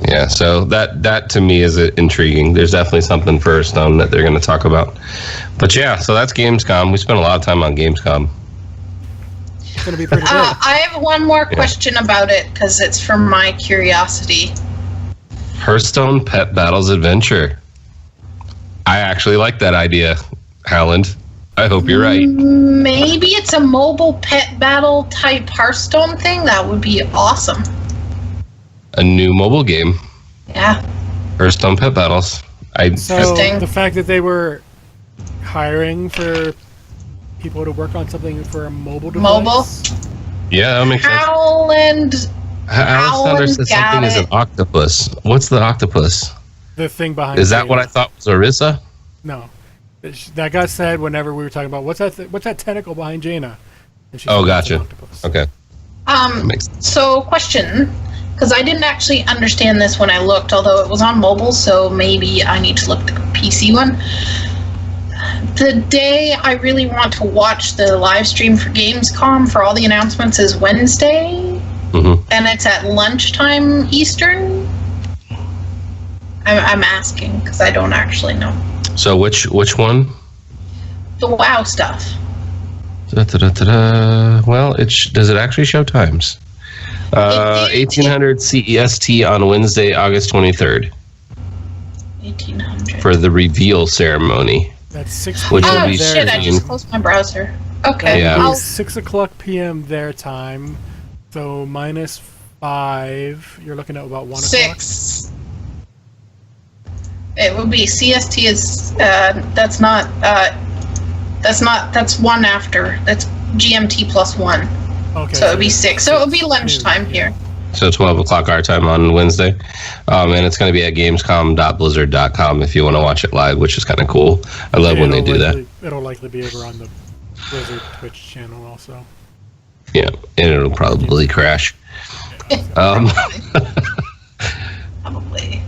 Yeah, so that to me is intriguing. There's definitely something for Hearthstone that they're going to talk about. But yeah, so that's Gamescom. We spent a lot of time on Gamescom. It's going to be pretty good. I have one more question about it because it's from my curiosity. Hearthstone Pet Battles Adventure. I actually like that idea, Howland. I hope you're right. Maybe it's a mobile pet battle type Hearthstone thing. That would be awesome. A new mobile game. Yeah. Hearthstone Pet Battles. So the fact that they were hiring for people to work on something for a mobile device. Mobile. Yeah, that makes sense. Howland Says something is an octopus. What's the octopus? The thing behind. Is that what I thought was Orisa? No, that got said whenever we were talking about what's that tentacle behind Jaina. And she Oh, said it's an gotcha. octopus. Okay. Makes sense. So question, because I didn't actually understand this when I looked, although it was on mobile, so maybe I need to look at the PC one. The day I really want to watch the live stream for Gamescom for all the announcements is Wednesday. Mm-hmm. And it's at lunchtime Eastern? I'm asking, because I don't actually know. So which one? The WoW stuff. Well, does it actually show times? 1800 CEST on Wednesday, August 23rd. 1800. For the reveal ceremony. That's 6 Which p.m. will be Oh shit, I just closed my browser. Okay. Yeah. That is 6 o'clock p.m. their time. So -5, you're looking at about 1 o'clock. 6. It would be CST is that's one after. That's GMT plus 1. Okay. So it would be 6. So it would be lunchtime here. So 12 o'clock our time on Wednesday. And it's going to be at gamescom.blizzard.com if you want to watch it live, which is kind of cool. I love when they do that. It'll likely be over on the Blizzard Twitch channel also. Yeah, and it'll probably crash. Probably.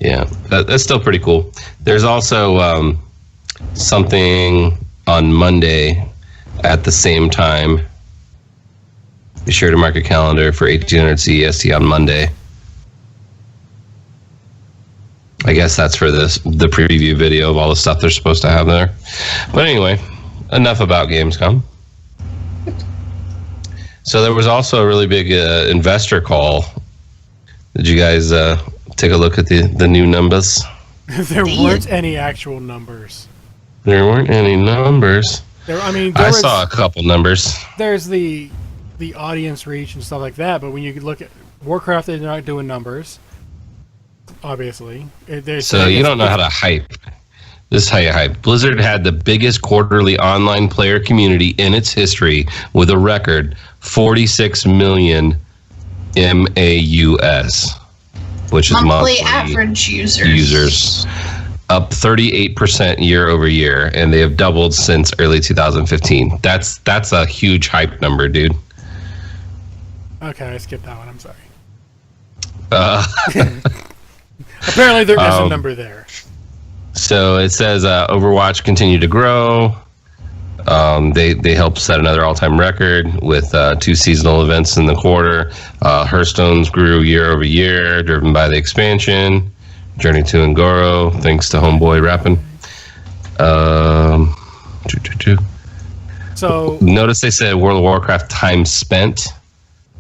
Yeah, that's still pretty cool. There's also something on Monday at the same time. Be sure to mark your calendar for 1800 CEST on Monday. I guess that's for the preview video of all the stuff they're supposed to have there. But anyway, enough about Gamescom. So there was also a really big investor call. Did you guys take a look at the new numbers? There weren't any actual numbers. There weren't any numbers. I saw a couple numbers. There's the audience reach and stuff like that, but when you look at Warcraft, they're not doing numbers. Obviously, So you don't know how to hype. This is how you hype. Blizzard had the biggest quarterly online player community in its history with a record 46 million MAUs, which is monthly average users. Up 38% year over year, and they have doubled since early 2015. That's a huge hype number, dude. Okay, I skipped that one. I'm sorry. Apparently, there is a number there. So it says Overwatch continued to grow. They helped set another all-time record with 2 seasonal events in the quarter. Hearthstone's grew year over year, driven by the expansion. Journey to Ngoro, thanks to Homeboy rapping. So notice they said World of Warcraft time spent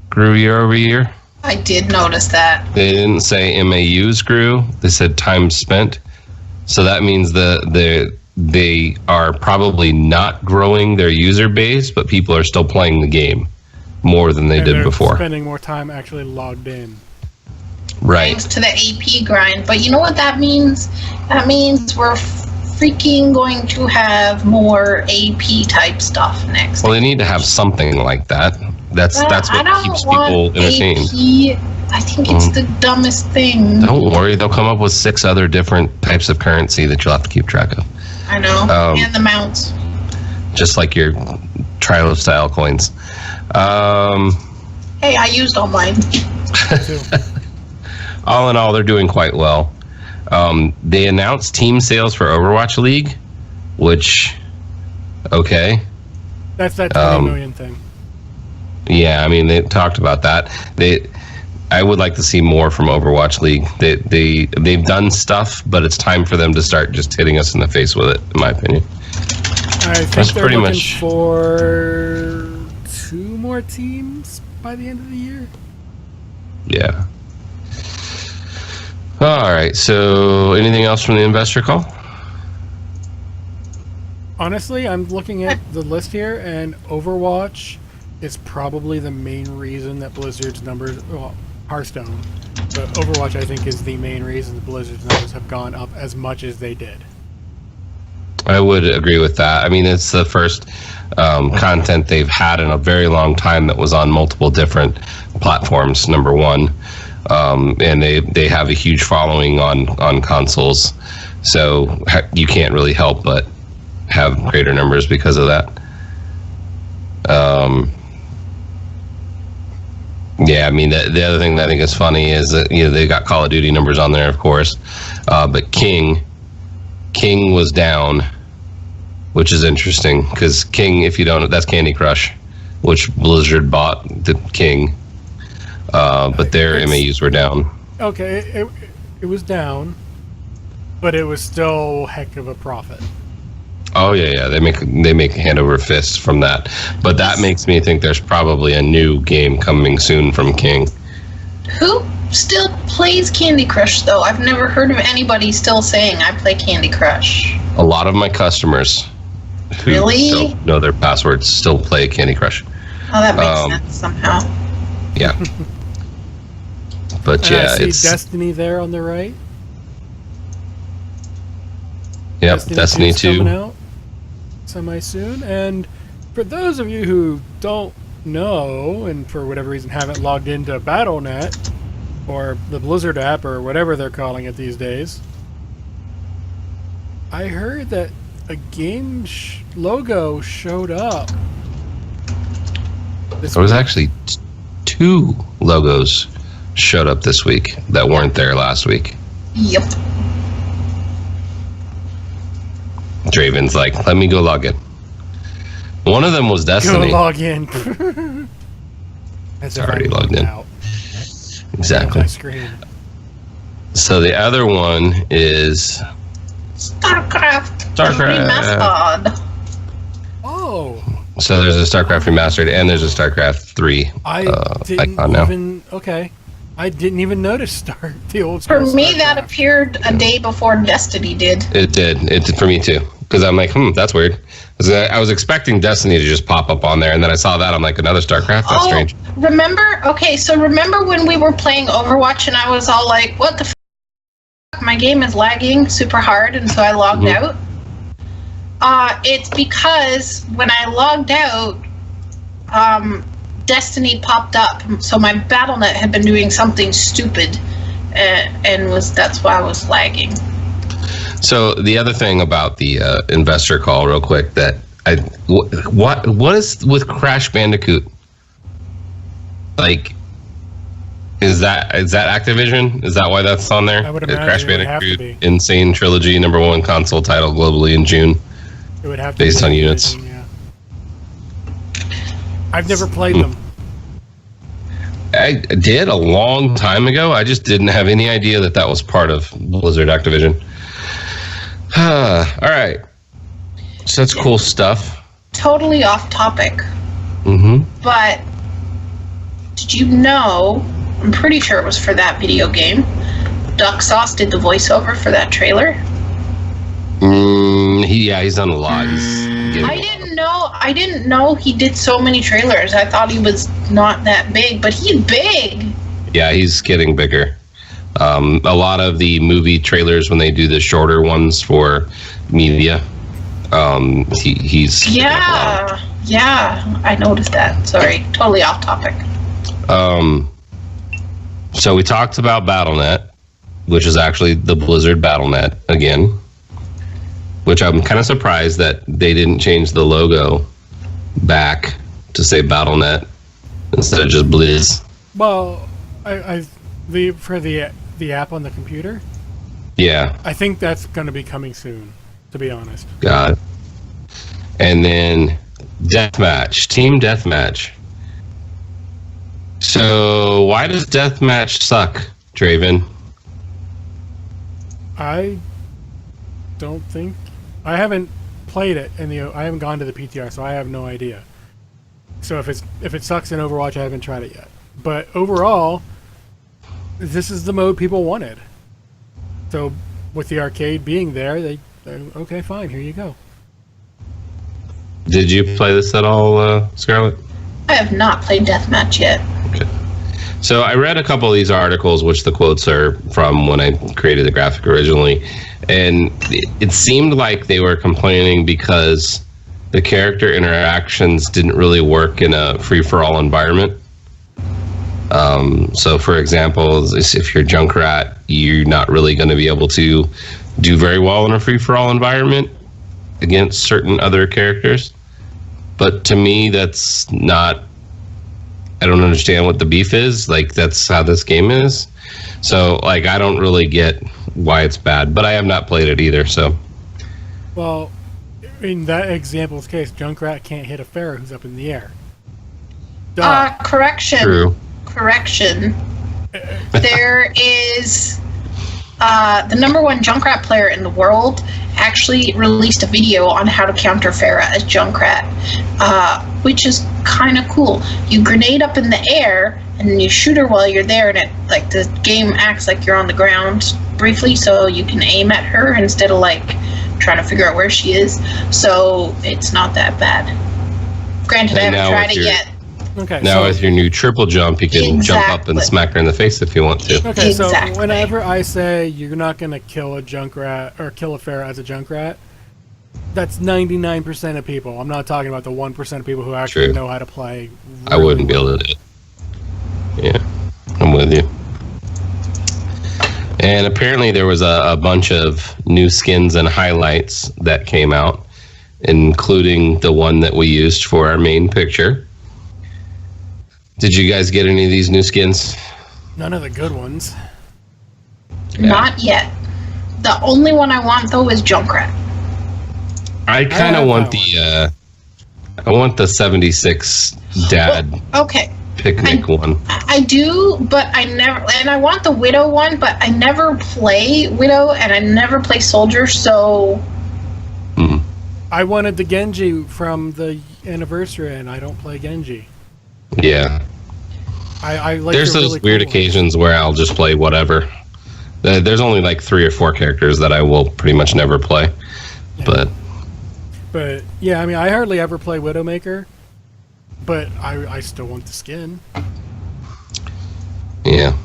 grew year over year. I did notice that. They didn't say MAUs grew. They said time spent. So that means they are probably not growing their user base, but people are still playing the game more than they did before. Spending more time actually logged in. Right. Thanks to the AP grind. But you know what that means? That means we're freaking going to have more AP type stuff next. Well, they need to have something like that. That's what keeps people entertained. AP. I think it's the dumbest thing. Don't worry, they'll come up with 6 other different types of currency that you'll have to keep track of. I know. And the mounts. Just like your Trilo style coins. Hey, I used all mine. All in all, they're doing quite well. They announced team sales for Overwatch League, which, okay. That's that 20 million thing. Yeah, I mean, they talked about that. I would like to see more from Overwatch League. They've done stuff, but it's time for them to start just hitting us in the face with it, in my opinion. I think That's they're pretty looking much for 2 more teams by the end of the year. Yeah. All right. So, anything else from the investor call? Honestly, I'm looking at the list here, and Overwatch is probably the main reason that Blizzard's numbers, well, Hearthstone, but Overwatch I think is the main reason that Blizzard's numbers have gone up as much as they did. I would agree with that. I mean, it's the first content they've had in a very long time that was on multiple different platforms, number one. And they have a huge following on consoles. So you can't really help but have greater numbers because of that. Yeah, I mean, the other thing that I think is funny is that, they got Call of Duty numbers on there, of course. But King was down, which is interesting because King, if you don't know, that's Candy Crush, which Blizzard bought the King. But their MAUs were down. Okay, it was down, but it was still a heck of a profit. Oh yeah, they make hand over fist from that. But that makes me think there's probably a new game coming soon from King. Who still plays Candy Crush though? I've never heard of anybody still saying I play Candy Crush. A lot of my customers who Really? still know their passwords still play Candy Crush. Oh, that makes sense somehow. Yeah. But And yeah, I see it's Destiny there on the right. yep, Destiny 2's 2. coming out semi soon. And for those of you who don't know and for whatever reason haven't logged into Battle.net or the Blizzard app or whatever they're calling it these days, I heard that a game logo showed up. There was actually 2 logos showed up this week that weren't there last week. Yep. Draven's like, let me go log in. One of them was Destiny. Go log in. That's already logged in. Out. Exactly. My screen. So the other one is StarCraft. StarCraft. Remastered. Oh. So there's a StarCraft Remastered and there's a StarCraft 3 I didn't icon now. even. Okay. I didn't even notice the old. For school me, StarCraft. that appeared a day before Destiny did. It did for me too. Because I'm like, that's weird. 'Cause I was expecting Destiny to just pop up on there, and then I saw that, I'm like, another StarCraft? That's strange. Remember? Okay, so remember when we were playing Overwatch and I was all like, what the f***? My game is lagging super hard, and so I logged out? It's because when I logged out, Destiny popped up. So my Battle.net had been doing something stupid, and that's why I was lagging. So the other thing about the investor call, real quick, that what is with Crash Bandicoot? Like, is that Activision? Is that why that's on there? I would imagine Crash it would have to Bandicoot be. Insane Trilogy, #1 console title globally in June, It would have to based be on units. Yeah. I've never played them. I did a long time ago. I just didn't have any idea that was part of Blizzard Activision. All right. So that's cool stuff. Totally off topic. Mm-hmm. But did you know, I'm pretty sure it was for that video game, Duck Sauce did the voiceover for that trailer? He's done a lot. I didn't know he did so many trailers. I thought he was not that big, but he's big. Yeah, he's getting bigger. A lot of the movie trailers, when they do the shorter ones for media, he's Yeah, I noticed that. Sorry, totally off topic. So we talked about Battle.net, which is actually the Blizzard Battle.net again, which I'm kind of surprised that they didn't change the logo back to say Battle.net instead of just Blizz. Well, for the app on the computer, Yeah, I think that's going to be coming soon, to be honest. got it. And then Deathmatch, Team Deathmatch. So why does Deathmatch suck, Draven? I don't think I haven't played it, and I haven't gone to the PTR, so I have no idea. So if it sucks in Overwatch, I haven't tried it yet. But overall, this is the mode people wanted. So with the arcade being there, they're okay, fine, here you go. Did you play this at all, Scarlett? I have not played Deathmatch yet. Okay. So I read a couple of these articles, which the quotes are from when I created the graphic originally, and it seemed like they were complaining because the character interactions didn't really work in a free-for-all environment. So, for example, if you're Junkrat, you're not really going to be able to do very well in a free-for-all environment against certain other characters. But to me, that's not... I don't understand what the beef is. Like, that's how this game is. So, like, I don't really get why it's bad. But I have not played it either, so... Well, in that example's case, Junkrat can't hit a Pharah who's up in the air. Duh. Correction. True. Correction. There is the #1 Junkrat player in the world actually released a video on how to counter Pharah as Junkrat, which is kind of cool. You grenade up in the air and you shoot her while you're there, and the game acts like you're on the ground briefly, so you can aim at her instead of trying to figure out where she is. So it's not that bad. Granted, I haven't tried it yet. Okay. Now with your new triple jump, you can jump up and Exactly. smack her in the face if you want to. Okay, Exactly. so whenever I say you're not going to kill a Junkrat or kill a Pharah as a Junkrat, that's 99% of people. I'm not talking about the 1% of people who actually True. know how to play. I wouldn't be able to do it. Yeah, I'm with you. And apparently there was a bunch of new skins and highlights that came out, including the one that we used for our main picture. Did you guys get any of these new skins? None of the good ones. Not yet. The only one I want though is Junkrat. I kind of want the 76 dad Okay. picnic one. I do, but I never, and I want the Widow one, but I never play Widow and I never play Soldier, so... I wanted the Genji from the anniversary, and I don't play Genji. Yeah. I like There's the those really weird cool ones. occasions where I'll just play whatever. There's only 3 or 4 characters that I will pretty much never play. Yeah. But yeah, I mean, I hardly ever play Widowmaker, but I still want the skin. yeah,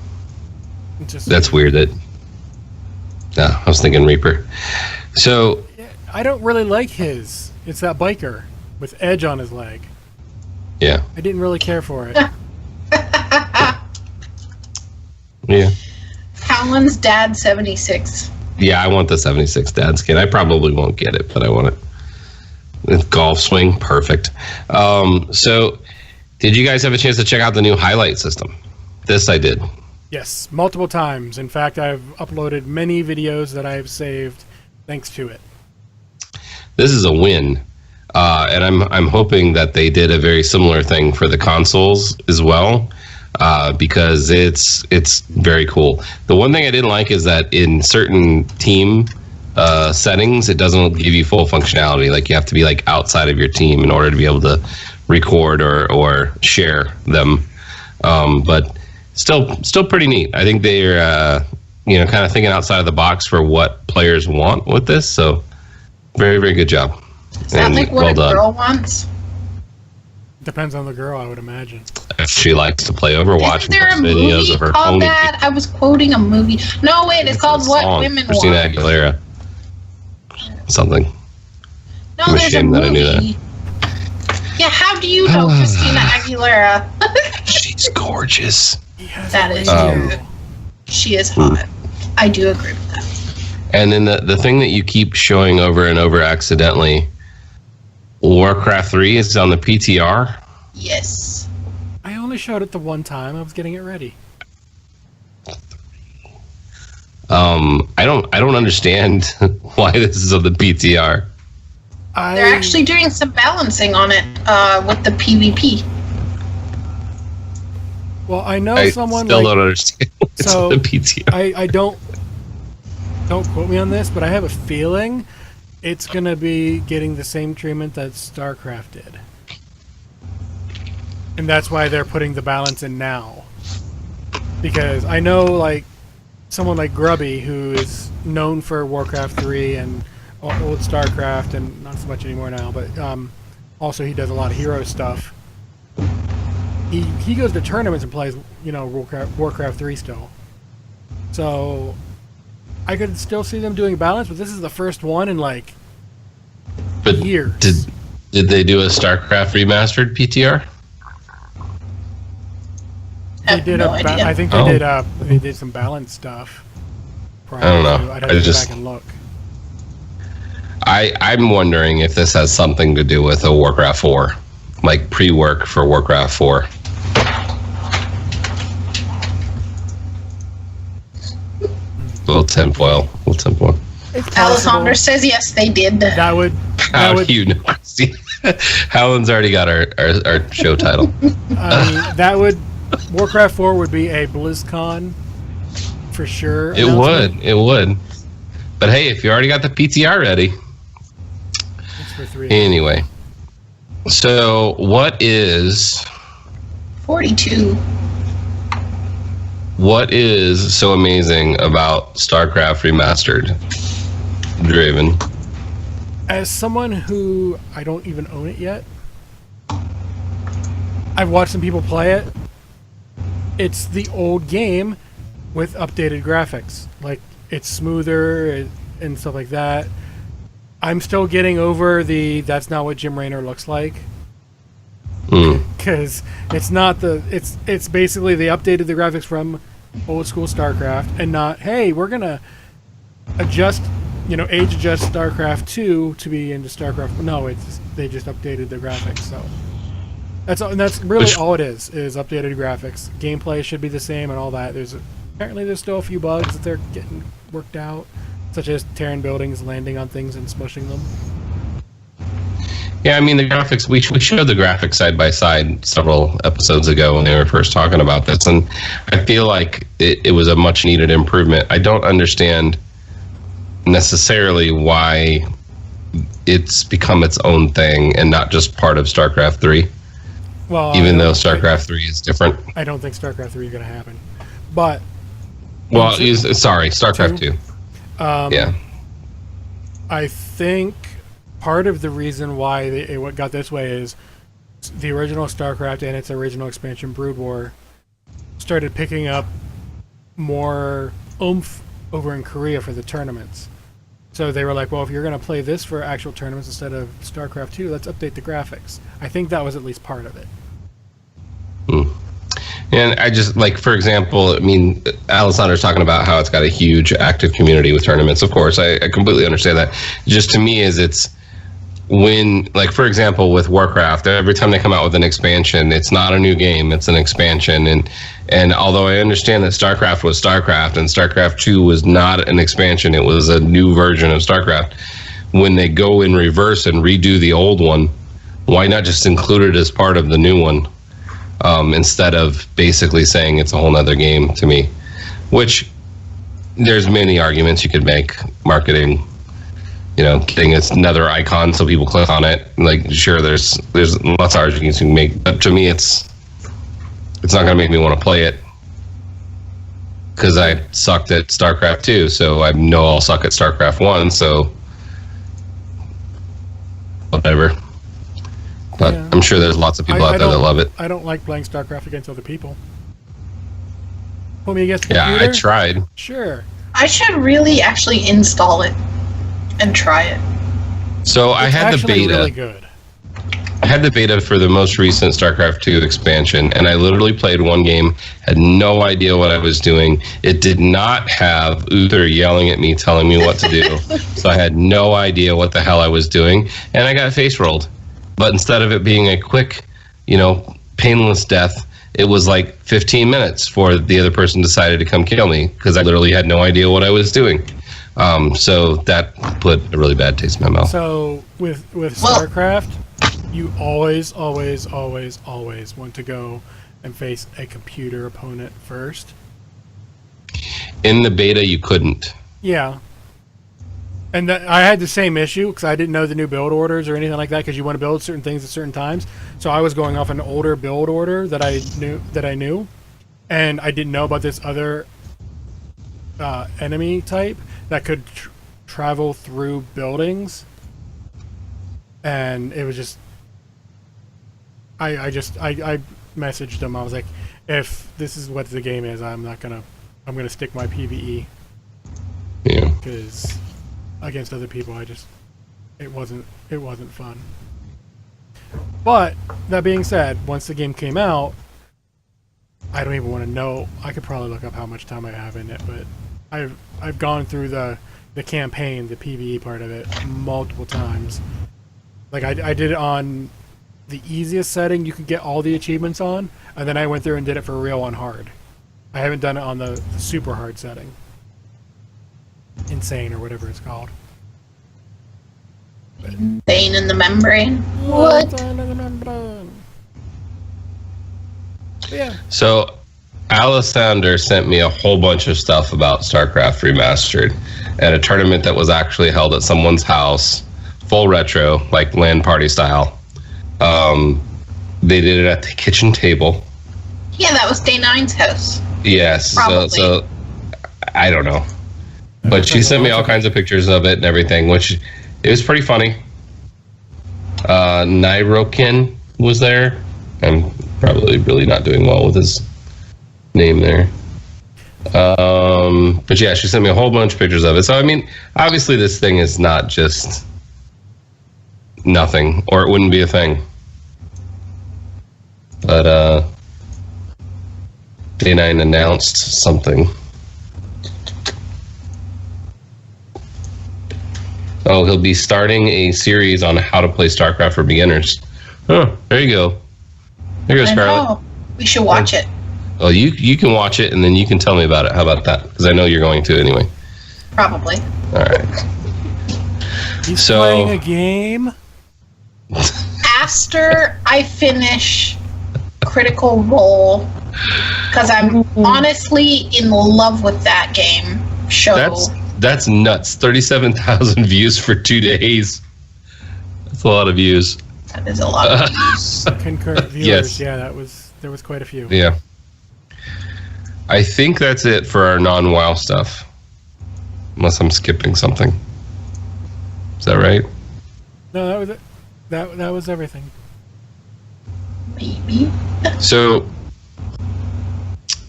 It's just, that's weird that... No, I was thinking Reaper. So... I don't really like his. It's that biker with edge on his leg. Yeah. I didn't really care for it. Yeah. Howland's dad 76. Yeah, I want the 76 dad skin. I probably won't get it, but I want it. With golf swing, perfect. So, did you guys have a chance to check out the new highlight system? This I did. Yes, multiple times. In fact, I've uploaded many videos that I've saved thanks to it. This is a win, and I'm hoping that they did a very similar thing for the consoles as well, because it's very cool. The one thing I didn't like is that in certain team settings, it doesn't give you full functionality. Like you have to be like outside of your team in order to be able to record or share them. But still pretty neat. I think they're kind of thinking outside of the box for what players want with this. So very, very good job. Is that like what a girl wants? Depends on the girl, I would imagine. If she likes to play Overwatch Isn't there and a post videos movie of her called pony. that? I was quoting a movie. No, wait, it's called What Song, Women Christina Want. Aguilera. Something. No, I'm there's a ashamed that I knew movie. Yeah, how do you know Christina Aguilera? She's gorgeous. That is true. She is hot. I do agree with that. And then the thing that you keep showing over and over accidentally, Warcraft 3 is on the PTR. Yes. I only showed it the one time. I was getting it ready. I don't understand why this is on the PTR. They're actually doing some balancing on it with the PvP. Well, I know I someone still like, don't understand what's so on the PTR. I don't quote me on this, but I have a feeling it's gonna be getting the same treatment that StarCraft did, and that's why they're putting the balance in now. Because I know like someone like Grubby, who is known for Warcraft 3 and old StarCraft, and not so much anymore now, but also he does a lot of hero stuff. He goes to tournaments and plays, Warcraft 3 still. So I could still see them doing balance, but this is the first one in like years. Did they do a StarCraft remastered PTR? They did no idea. I think they did some balance stuff. I don't know. I'd have to go back and look. I'm wondering if this has something to do with a Warcraft 4, like pre-work for Warcraft 4. Little tinfoil. Alessandra says yes, they did. That would you know? See, Howland's already got our show title. Warcraft 4 would be a BlizzCon for sure. It would. But hey, if you already got the PTR ready. It's for 3. Anyway, so what is 42. What is so amazing about StarCraft Remastered, Draven? As someone who I don't even own it yet, I've watched some people play it. It's the old game with updated graphics. Like, it's smoother and stuff like that. I'm still getting over that's not what Jim Raynor looks like. Because it's not it's basically they updated the graphics from old school StarCraft and not, hey, we're gonna adjust, age adjust StarCraft 2 to be into StarCraft. No, they just updated the graphics. So that's really all it is updated graphics. Gameplay should be the same and all that. Apparently there's still a few bugs that they're getting worked out, such as tearing buildings, landing on things, and smushing them. Yeah, I mean, the graphics, we showed the graphics side by side several episodes ago when they were first talking about this, and I feel like it was a much needed improvement. I don't understand necessarily why it's become its own thing and not just part of StarCraft 3. Well, even though StarCraft 3 is different. I don't think StarCraft 3 is going to happen. But StarCraft 2. Yeah. I think part of the reason why it got this way is the original StarCraft and its original expansion Brood War started picking up more oomph over in Korea for the tournaments. So they were like, well, if you're going to play this for actual tournaments instead of StarCraft 2, let's update the graphics. I think that was at least part of it. And I just, like, for example, I mean, Alessandra's talking about how it's got a huge active community with tournaments. Of course, I completely understand that. Just to me, it's when, like, for example, with Warcraft, every time they come out with an expansion, it's not a new game, it's an expansion. And although I understand that StarCraft was StarCraft and StarCraft 2 was not an expansion, it was a new version of StarCraft, when they go in reverse and redo the old one, why not just include it as part of the new one? Instead of basically saying it's a whole nother game to me, which there's many arguments you could make. Marketing, getting another icon so people click on it. Like, sure, there's lots of arguments you can make, but to me, it's not going to make me want to play it because I sucked at StarCraft 2, so I know I'll suck at StarCraft 1, so whatever. But yeah. I'm sure there's lots of people out there that love it. I don't like playing StarCraft against other people. Put me against the computer? Yeah, I tried. Sure. I should really actually install it and try it. So I had the beta. Really good. I had the beta for the most recent StarCraft 2 expansion, and I literally played one game, had no idea what I was doing. It did not have Uther yelling at me, telling me what to do. So I had no idea what the hell I was doing, and I got face rolled. But instead of it being a quick, painless death, it was like 15 minutes before the other person decided to come kill me because I literally had no idea what I was doing. So that put a really bad taste in my mouth. So with StarCraft, you always want to go and face a computer opponent first. In the beta, you couldn't. Yeah. And I had the same issue because I didn't know the new build orders or anything like that because you want to build certain things at certain times. So I was going off an older build order that I knew, and I didn't know about this other enemy type that could travel through buildings. And it was just, I messaged them. I was like, if this is what the game is, I'm gonna stick my PvE. Yeah. Because against other people, it wasn't fun. But that being said, once the game came out, I don't even want to know. I could probably look up how much time I have in it, but I've gone through the campaign, the PvE part of it, multiple times. Like I did it on the easiest setting you could get all the achievements on, and then I went through and did it for real on hard. I haven't done it on the super hard setting. Insane or whatever it's called. Insane in the membrane. What? Insane in the membrane. Yeah. So Alessander sent me a whole bunch of stuff about StarCraft Remastered at a tournament that was actually held at someone's house, full retro, like LAN party style. They did it at the kitchen table. Yeah, that was Day 9's house. Yes. So I don't know. But she sent me all kinds of pictures of it and everything, which it was pretty funny. Nairokin was there. I'm probably really not doing well with his name there. But yeah, she sent me a whole bunch of pictures of it. So, I mean, obviously this thing is not just nothing, or it wouldn't be a thing. But Day 9 announced something. Oh, he'll be starting a series on how to play StarCraft for beginners. Oh, there you go. There you go, Scarlett. We should watch it. Oh, you can watch it, and then you can tell me about it. How about that? Because I know you're going to anyway. Probably. All right. He's playing a game? After I finish Critical Role, because I'm honestly in love with that game show. That's nuts. 37,000 views for 2 days. That's a lot of views. That is a lot of views. Concurrent viewers. Yes. Yeah, there was quite a few. Yeah. I think that's it for our non-WoW stuff. Unless I'm skipping something. Is that right? No, that was it. That was everything. Maybe. So,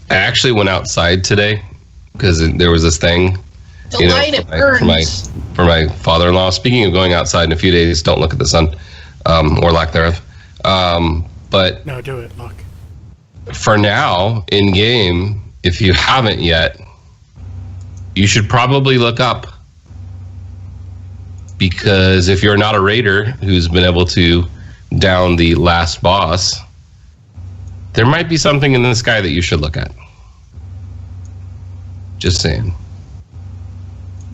I actually went outside today because there was this thing, The light, it burns. For my father-in-law. Speaking of going outside in a few days, don't look at the sun, or lack thereof. But no, do it. Look. For now, in game, if you haven't yet, you should probably look up. Because if you're not a raider who's been able to down the last boss, there might be something in the sky that you should look at. Just saying.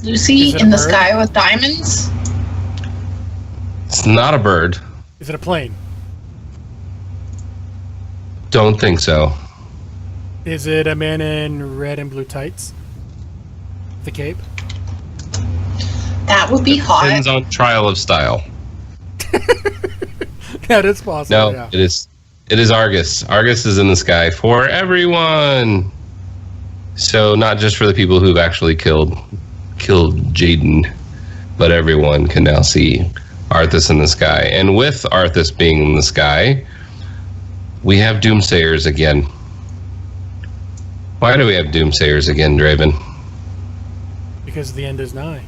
Lucy in the sky with diamonds? It's not a bird. Is it a plane? Don't think so. Is it a man in red and blue tights? The cape? That would be hot. Depends on trial of style. That is possible. No, yeah. It is Argus. Argus is in the sky for everyone. So not just for the people who've actually killed Jaden, but everyone can now see Arthas in the sky. And with Arthas being in the sky, we have Doomsayers again. Why do we have Doomsayers again, Draven? Because the end is nigh.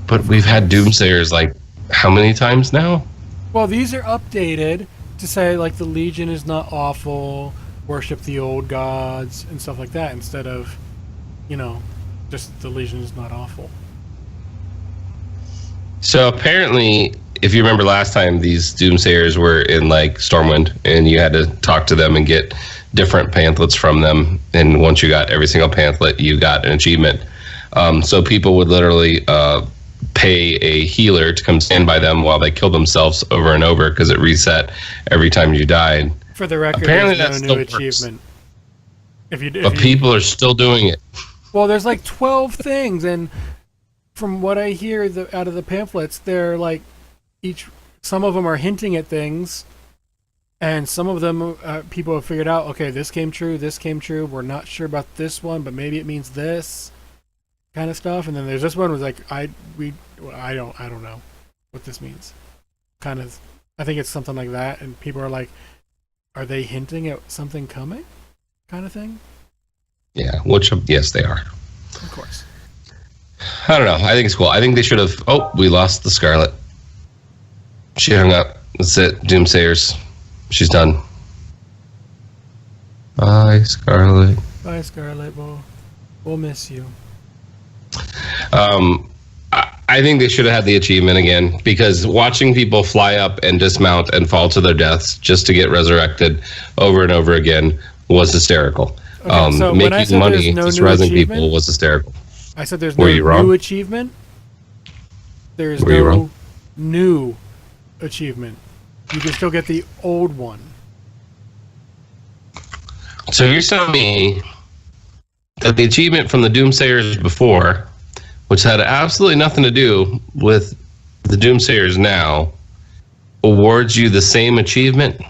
But we've had Doomsayers like how many times now? Well, these are updated to say like the Legion is not awful, worship the old gods and stuff like that, instead of, just the Legion is not awful. So apparently, if you remember last time, these Doomsayers were in like Stormwind, and you had to talk to them and get different pamphlets from them. And once you got every single pamphlet, you got an achievement. So people would literally pay a healer to come stand by them while they killed themselves over and over because it reset every time you died. For the record, apparently there's that no new still achievement. But people are still doing it. Well, there's like 12 things, and from what I hear out of the pamphlets, they're like some of them are hinting at things, and some of them people have figured out, okay, this came true, we're not sure about this one, but maybe it means this kind of stuff. And then there's this one was like, I don't know what this means. Kind of, I think it's something like that, and people are like, are they hinting at something coming? Kind of thing. Yeah, yes, they are. Of course. I don't know. I think it's cool. I think they should have. Oh, we lost the Scarlet. She hung up. That's it. Doomsayers. She's done. Bye, Scarlet. Bye, Scarlet. We'll miss you. I think they should have had the achievement again, because watching people fly up and dismount and fall to their deaths just to get resurrected over and over again was hysterical. Okay, so making money just resurrecting people was hysterical. I said there's no new achievement. There's no new achievement. You can still get the old one. So you're telling me that the achievement from the Doomsayers before, which had absolutely nothing to do with the Doomsayers now, awards you the same achievement?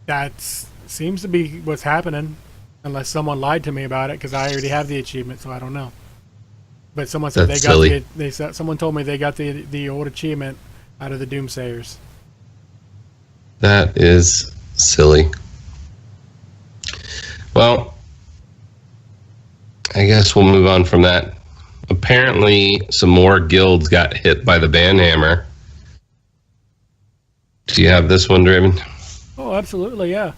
That seems to be what's happening. Unless someone lied to me about it, because I already have the achievement, so I don't know. But someone said someone told me they got the old achievement out of the Doomsayers. That is silly. Well, I guess we'll move on from that. Apparently, some more guilds got hit by the banhammer. Do you have this one, Draven? Oh, absolutely, yeah.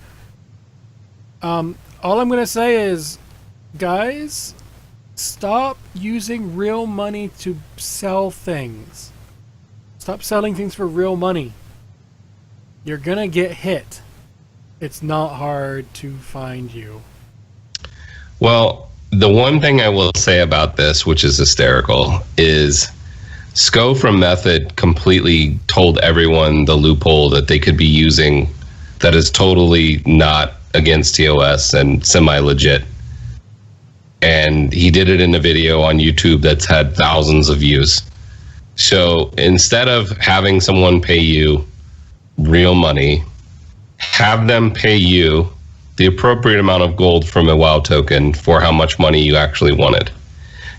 All I'm going to say is, guys, stop using real money to sell things. Stop selling things for real money. You're going to get hit. It's not hard to find you. Well, the one thing I will say about this, which is hysterical, is Sco from Method completely told everyone the loophole that they could be using that is totally not against TOS and semi-legit. And he did it in a video on YouTube that's had thousands of views. So instead of having someone pay you real money, have them pay you the appropriate amount of gold from a WoW token for how much money you actually wanted.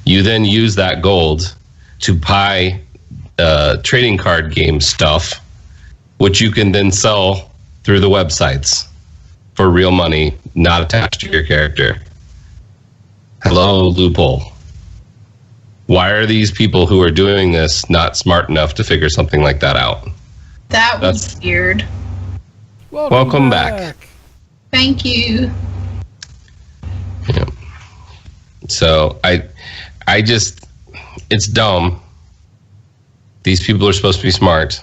You then use that gold to buy trading card game stuff, which you can then sell through the websites for real money, not attached to your character. Hello, loophole. Why are these people who are doing this not smart enough to figure something like that out? That's weird. Welcome back. Thank you. Yeah. So I just, it's dumb. These people are supposed to be smart.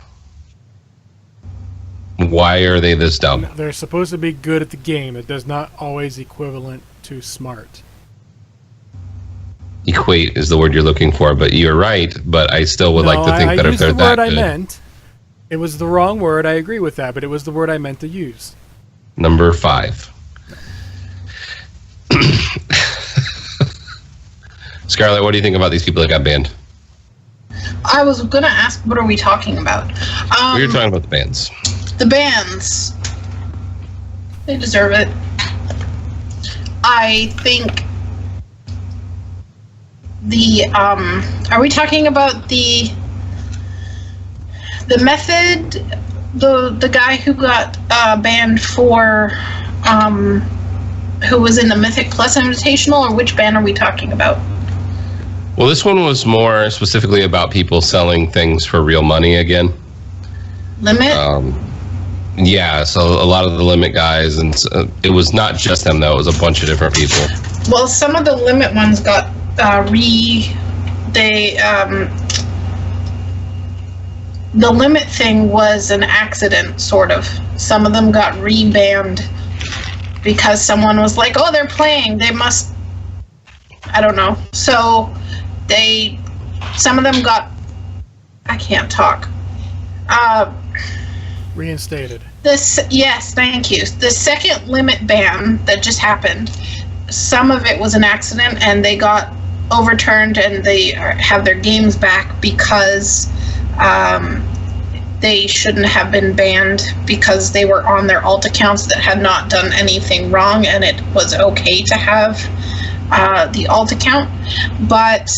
Why are they this dumb? They're supposed to be good at the game. It does not always equivalent to smart. Equate is the word you're looking for, but you're right. But I still would like to think that if they're that good. I used the word I meant. It was the wrong word. I agree with that, but it was the word I meant to use. Number 5. Scarlett, what do you think about these people that got banned? I was going to ask, what are we talking about? We were talking about the bans. The bans. They deserve it. I think are we talking about the method, the guy who got banned for who was in the Mythic Plus Invitational, or which ban are we talking about? Well, this one was more specifically about people selling things for real money again. Limit? Yeah, so a lot of the Limit guys, and it was not just them, though. It was a bunch of different people. Well, some of the Limit ones got the Limit thing was an accident, sort of. Some of them got rebanned because someone was like, oh, they're playing, they must, I don't know. So some of them got, I can't talk. Reinstated. Yes, thank you. The second Limit ban that just happened, some of it was an accident, and they got overturned, and they have their games back because they shouldn't have been banned because they were on their alt accounts that had not done anything wrong, and it was okay to have the alt account. But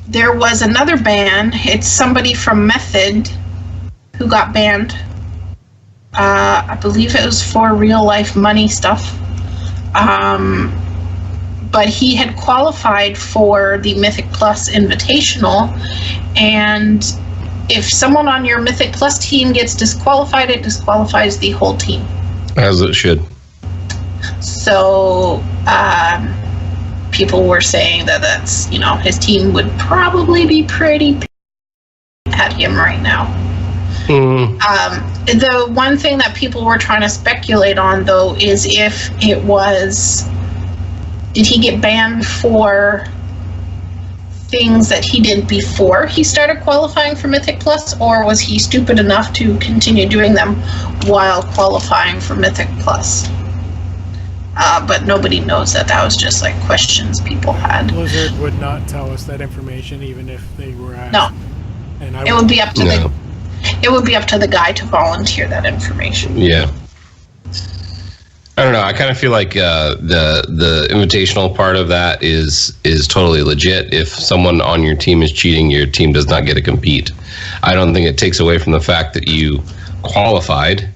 there was another ban. It's somebody from Method who got banned. I believe it was for real life money stuff. But he had qualified for the Mythic Plus Invitational, and if someone on your Mythic Plus team gets disqualified, it disqualifies the whole team. As it should. So people were saying that's, his team would probably be pretty at him right now. The one thing that people were trying to speculate on, though, is if it was, did he get banned for things that he did before he started qualifying for Mythic Plus, or was he stupid enough to continue doing them while qualifying for Mythic Plus? But nobody knows that. That was just like questions people had. Blizzard would not tell us that information even if they were asked. No. And it would be up to the guy to volunteer that information. Yeah. I don't know. I kind of feel like the invitational part of that is totally legit. If someone on your team is cheating, your team does not get to compete. I don't think it takes away from the fact that you qualified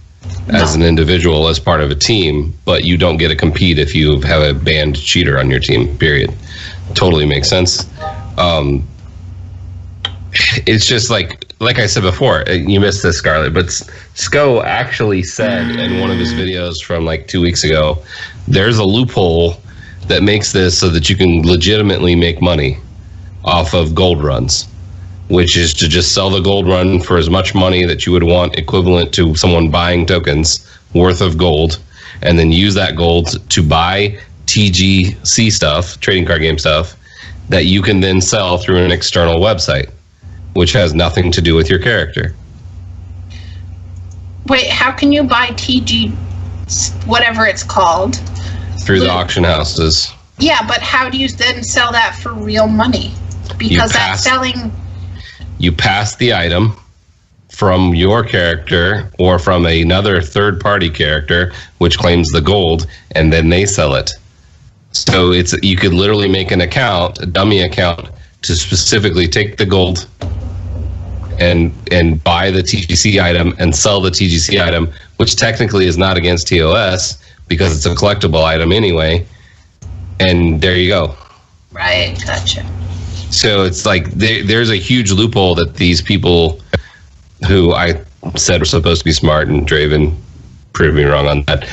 as an individual, as part of a team, but you don't get to compete if you have a banned cheater on your team, period. Totally makes sense. It's just like I said before, you missed this, Scarlett, but Sko actually said in one of his videos from like 2 weeks ago, there's a loophole that makes this so that you can legitimately make money off of gold runs, which is to just sell the gold run for as much money that you would want equivalent to someone buying tokens worth of gold, and then use that gold to buy TGC stuff, trading card game stuff, that you can then sell through an external website, which has nothing to do with your character. Wait, how can you buy TG, whatever it's called? Through the auction houses. Yeah, but how do you then sell that for real money? Because that's selling... You pass the item from your character or from another third-party character, which claims the gold, and then they sell it. So you could literally make an account, a dummy account, to specifically take the gold and buy the TGC item and sell the TGC item, which technically is not against TOS because it's a collectible item anyway, and there you go. Right, gotcha. So it's like there's a huge loophole that these people who I said were supposed to be smart, and Draven proved me wrong on that.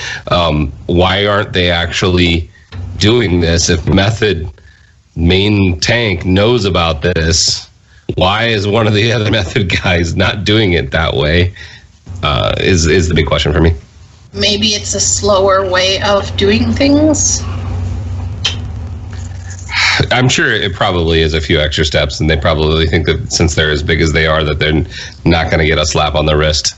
Why aren't they actually doing this? If Method main tank knows about this, why is one of the other Method guys not doing it that way? Is the big question for me. Maybe it's a slower way of doing things. I'm sure it probably is a few extra steps, and they probably think that since they're as big as they are, that they're not going to get a slap on the wrist,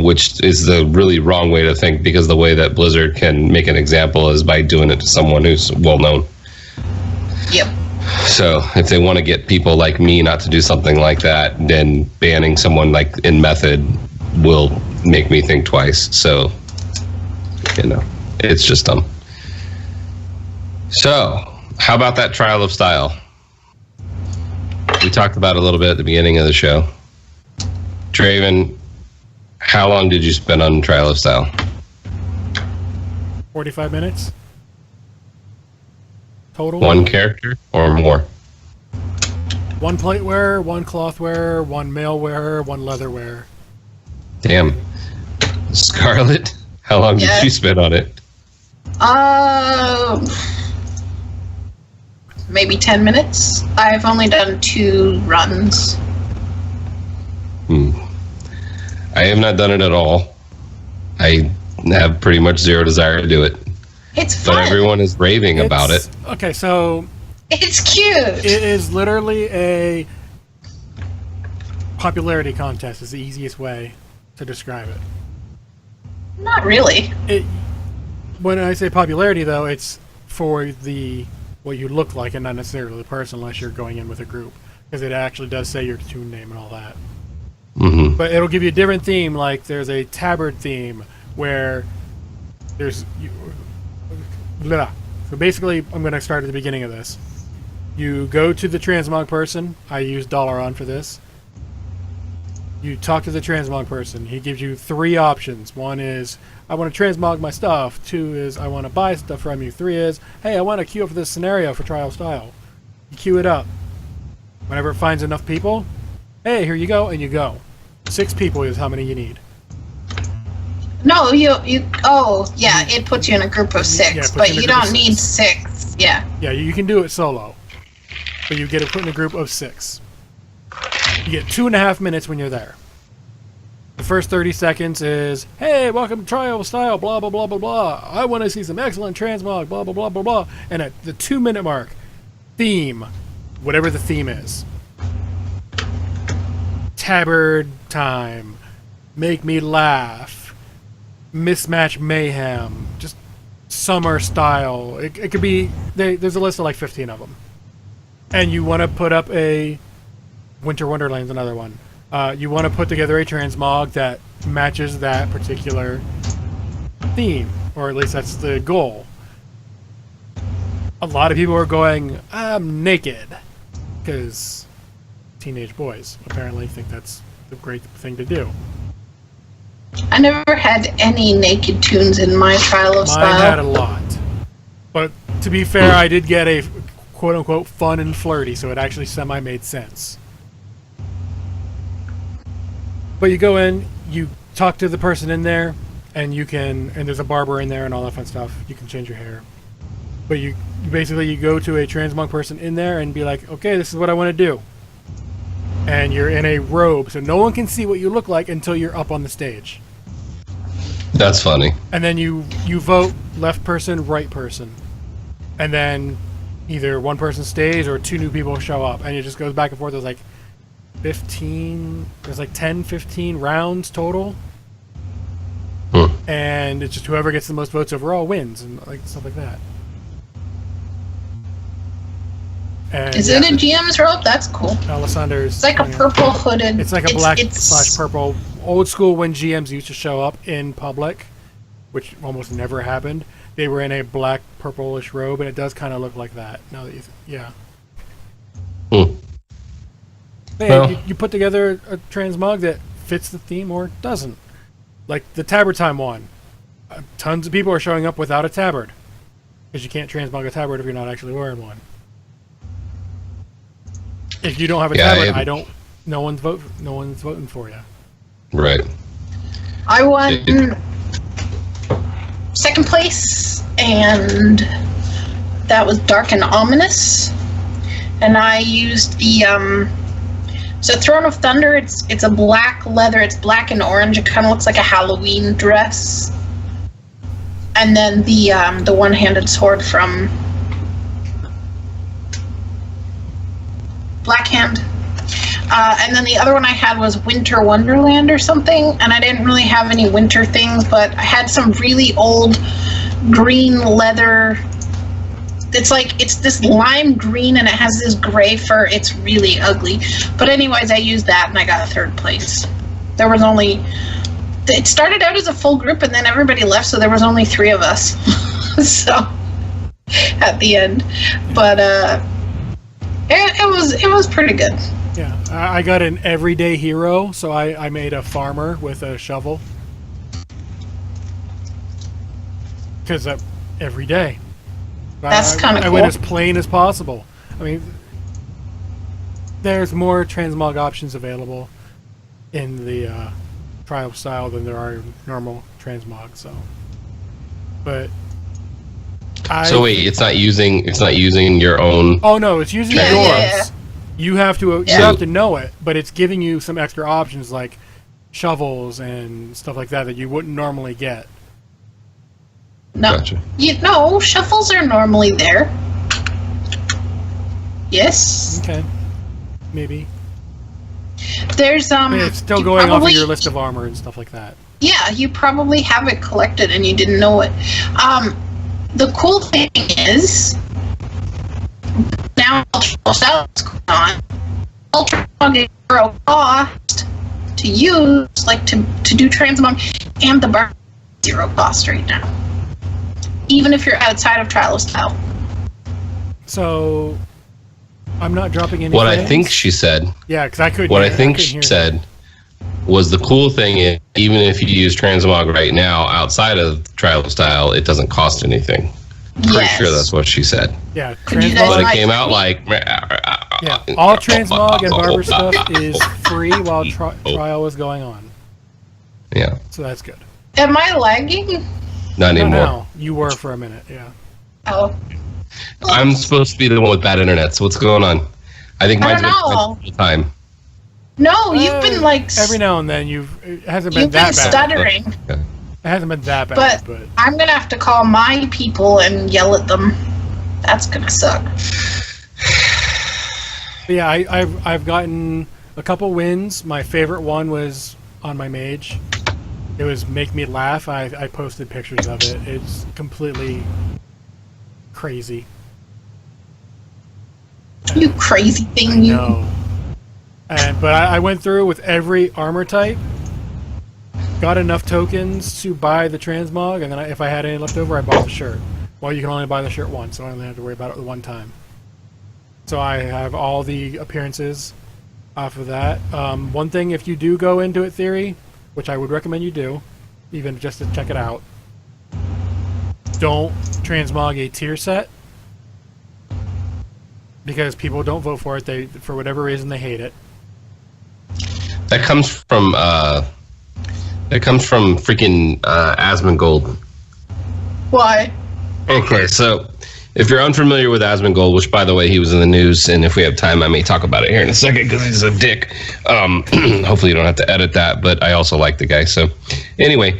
which is the really wrong way to think, because the way that Blizzard can make an example is by doing it to someone who's well known. Yep. So if they want to get people like me not to do something like that, then banning someone like in Method will make me think twice. So, it's just dumb. So, how about that trial of style? We talked about it a little bit at the beginning of the show. Draven, how long did you spend on trial of style? 45 minutes. Total? One character or more? One plate wearer, one cloth wearer, one mail wearer, one leather wearer. Damn. Scarlet, how long did you spend on it? Maybe 10 minutes. I've only done 2 runs. I have not done it at all. I have pretty much zero desire to do it. It's fun. But everyone is raving about it. Okay, so It's cute. it is literally a popularity contest is the easiest way to describe it. Not really. When I say popularity, though, it's for what you look like and not necessarily the person, unless you're going in with a group, because it actually does say your toon name and all that. Mm-hmm. But it'll give you a different theme, like there's a tabard theme where there's... So basically, I'm going to start at the beginning of this. You go to the transmog person. I use $on for this. You talk to the transmog person. He gives you 3 options. 1 is, I want to transmog my stuff. 2 is, I want to buy stuff from you. 3 is, hey, I want to queue up for this scenario for trial style. You queue it up. Whenever it finds enough people, hey, here you go, and you go. 6 people is how many you need. No, it puts you in a group of 6, but you don't need 6. Yeah. Yeah, you can do it solo. But you get it put in a group of 6. You get 2.5 minutes when you're there. The first 30 seconds is, hey, welcome to Trial Style, blah, blah, blah, blah, blah. I want to see some excellent transmog, blah, blah, blah, blah, blah. And at the 2-minute mark, theme, whatever the theme is. Tabard time. Make me laugh. Mismatch mayhem. Just summer style. It could be, there's a list of like 15 of them. And you want to put up a Winter Wonderland's another one. You want to put together a transmog that matches that particular theme, or at least that's the goal. A lot of people are going, I'm naked, because teenage boys apparently think that's the great thing to do. I never had any naked tunes in my trial of style. Mine had a lot. But to be fair, I did get a quote-unquote fun and flirty, so it actually semi-made sense. But you go in, you talk to the person in there, and and there's a barber in there and all that fun stuff. You can change your hair. But you go to a transmog person in there and be like, okay, this is what I want to do. And you're in a robe, so no one can see what you look like until you're up on the stage. That's funny. And then you vote left person, right person. And then either one person stays or 2 new people show up. And it just goes back and forth. There's like 10, 15 rounds total. And it's just whoever gets the most votes overall wins and like stuff like that. And Is it a GM's robe? That's cool. Alessander's. It's like a purple hooded. It's like a black / purple. Old school when GMs used to show up in public, which almost never happened. They were in a black purplish robe, and it does kind of look like that. Now that you put together a transmog that fits the theme or doesn't. Like the tabard time one. Tons of people are showing up without a tabard. Because you can't transmog a tabard if you're not actually wearing one. If you don't have a tabard, no one's voting for you. Right. I won second place, and that was Dark and Ominous. And I used the so Throne of Thunder. It's a black leather. It's black and orange. It kind of looks like a Halloween dress. And then the one-handed sword from Black Hand. And then the other one I had was Winter Wonderland or something, and I didn't really have any winter things, but I had some really old green leather. It's this lime green, and it has this gray fur. It's really ugly. But anyways, I used that, and I got a third place. There was only... It started out as a full group, and then everybody left, so there was only 3 of us. So, at the end. But, it was pretty good. Yeah, I got an everyday hero, so I made a farmer with a shovel. Because every day. That's kind of cool. I went as plain as possible. I mean, there's more transmog options available in the trial style than there are normal transmog. So, but so wait, it's not using your own. Oh no, it's using yours. Yeah. You have to know it, but it's giving you some extra options like shovels and stuff like that you wouldn't normally get. No, Gotcha. Shuffles are normally there. Yes. Okay. Maybe. There's it's still going off of your list of armor and stuff like that. Yeah, you probably have it collected and you didn't know it. The cool thing is now Ultra Style is going on. Ultra Hero cost to use, like to do transmog, and the bar 0 cost right now. Even if you're outside of Trial of Style. So, I'm not dropping any. What I think she said. Yeah, because I couldn't. What I think she said was the cool thing is, even if you use transmog right now outside of Trial of Style, it doesn't cost anything. Pretty sure that's what she said. Yeah, transmog. But it came out like. Yeah, all transmog and barber stuff is free while trial is going on. Yeah. So that's good. Am I lagging? Not anymore. No, you were for a minute, yeah. Oh. I'm supposed to be the one with bad internet, so what's going on? I think mine's been all the time. No, you've been like... Every now and then it hasn't been that bad. You've been stuttering. Okay. It hasn't been that bad, but... I'm going to have to call my people and yell at them. That's going to suck. But yeah, I've gotten a couple wins. My favorite one was on my mage. It was Make Me Laugh. I posted pictures of it. It's completely crazy. You crazy thing, you. No. But I went through with every armor type, got enough tokens to buy the transmog, and then if I had any left over, I bought the shirt. Well, you can only buy the shirt once, so I only have to worry about it one time. So I have all the appearances off of that. One thing, if you do go into it theory, which I would recommend you do, even just to check it out, don't transmog a tier set, because people don't vote for it. They, for whatever reason, they hate it. That comes from freaking Asmongold. Why? Okay, so if you're unfamiliar with Asmongold, which by the way he was in the news, and if we have time, I may talk about it here in a second because he's a dick. Hopefully you don't have to edit that, but I also like the guy. So anyway,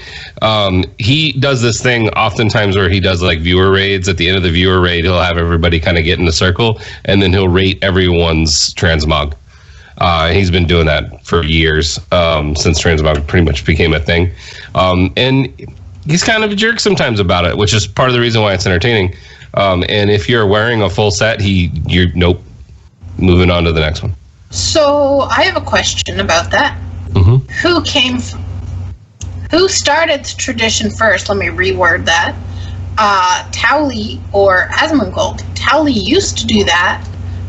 he does this thing oftentimes where he does like viewer raids. At the end of the viewer raid, he'll have everybody kind of get in a circle, and then he'll rate everyone's transmog. He's been doing that for years, since transmog pretty much became a thing. And he's kind of a jerk sometimes about it, which is part of the reason why it's entertaining. And if you're wearing a full set, you're nope. Moving on to the next one. So I have a question about that. Mm-hmm. Who started the tradition first? Let me reword that. Towley or Asmongold? Towley used to do that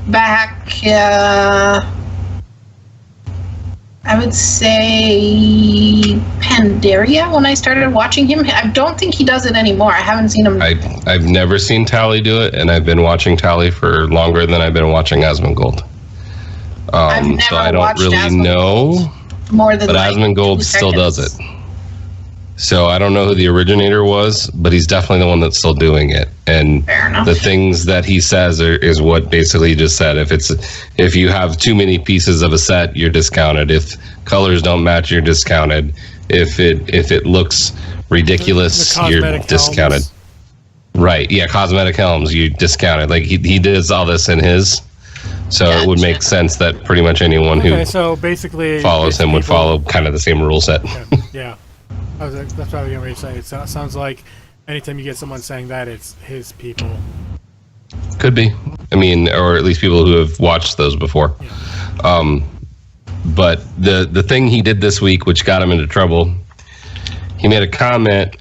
back. I would say Pandaria when I started watching him. I don't think he does it anymore. I haven't seen him. I've never seen Tally do it, and I've been watching Tally for longer than I've been watching Asmongold. I've never so I don't watched really know. More than but Asmongold still does it. So I don't know who the originator was, but he's definitely the one that's still doing it. And the things that he says is what basically he just said. If you have too many pieces of a set, you're discounted. If colors don't match, you're discounted. If it looks ridiculous, you're discounted. Helms. Right? Yeah, cosmetic helms, you discounted. Like he does all this in his. So it would make sense that pretty much anyone who so basically follows him would follow kind of the same rule set. Yeah. That's what I was going to say. It sounds like anytime you get someone saying that, it's his people. Could be. I mean, or at least people who have watched those before. Yeah. But the thing he did this week, which got him into trouble, he made a comment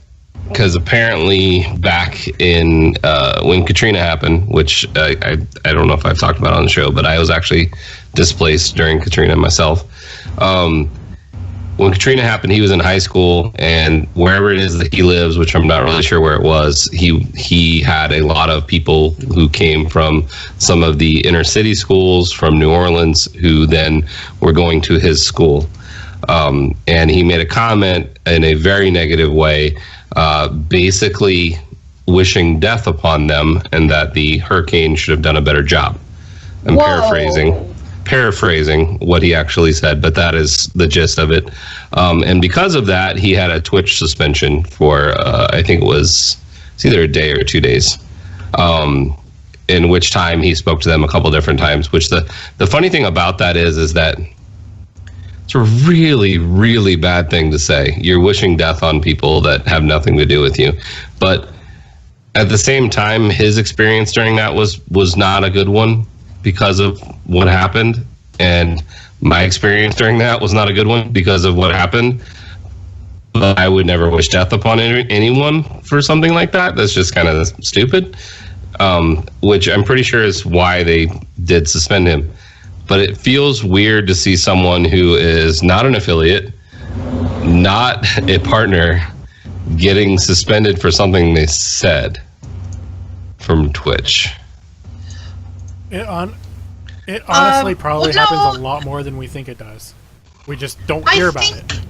because apparently back in when Katrina happened, which I don't know if I've talked about on the show, but I was actually displaced during Katrina myself. When Katrina happened, he was in high school, and wherever it is that he lives, which I'm not really sure where it was, he had a lot of people who came from some of the inner city schools from New Orleans who then were going to his school. And he made a comment in a very negative way, basically wishing death upon them and that the hurricane should have done a better job. I'm paraphrasing what he actually said, but that is the gist of it. And because of that, he had a Twitch suspension for I think it's either a day or 2 days, in which time he spoke to them a couple different times. Which the funny thing about that is that it's a really, really bad thing to say. You're wishing death on people that have nothing to do with you, but at the same time, his experience during that was not a good one because of what happened, and my experience during that was not a good one because of what happened. But I would never wish death upon anyone for something like that. That's just kind of stupid, which I'm pretty sure is why they did suspend him. But it feels weird to see someone who is not an affiliate, not a partner, getting suspended for something they said from Twitch. It honestly probably happens a lot more than we think it does. We just don't hear about it.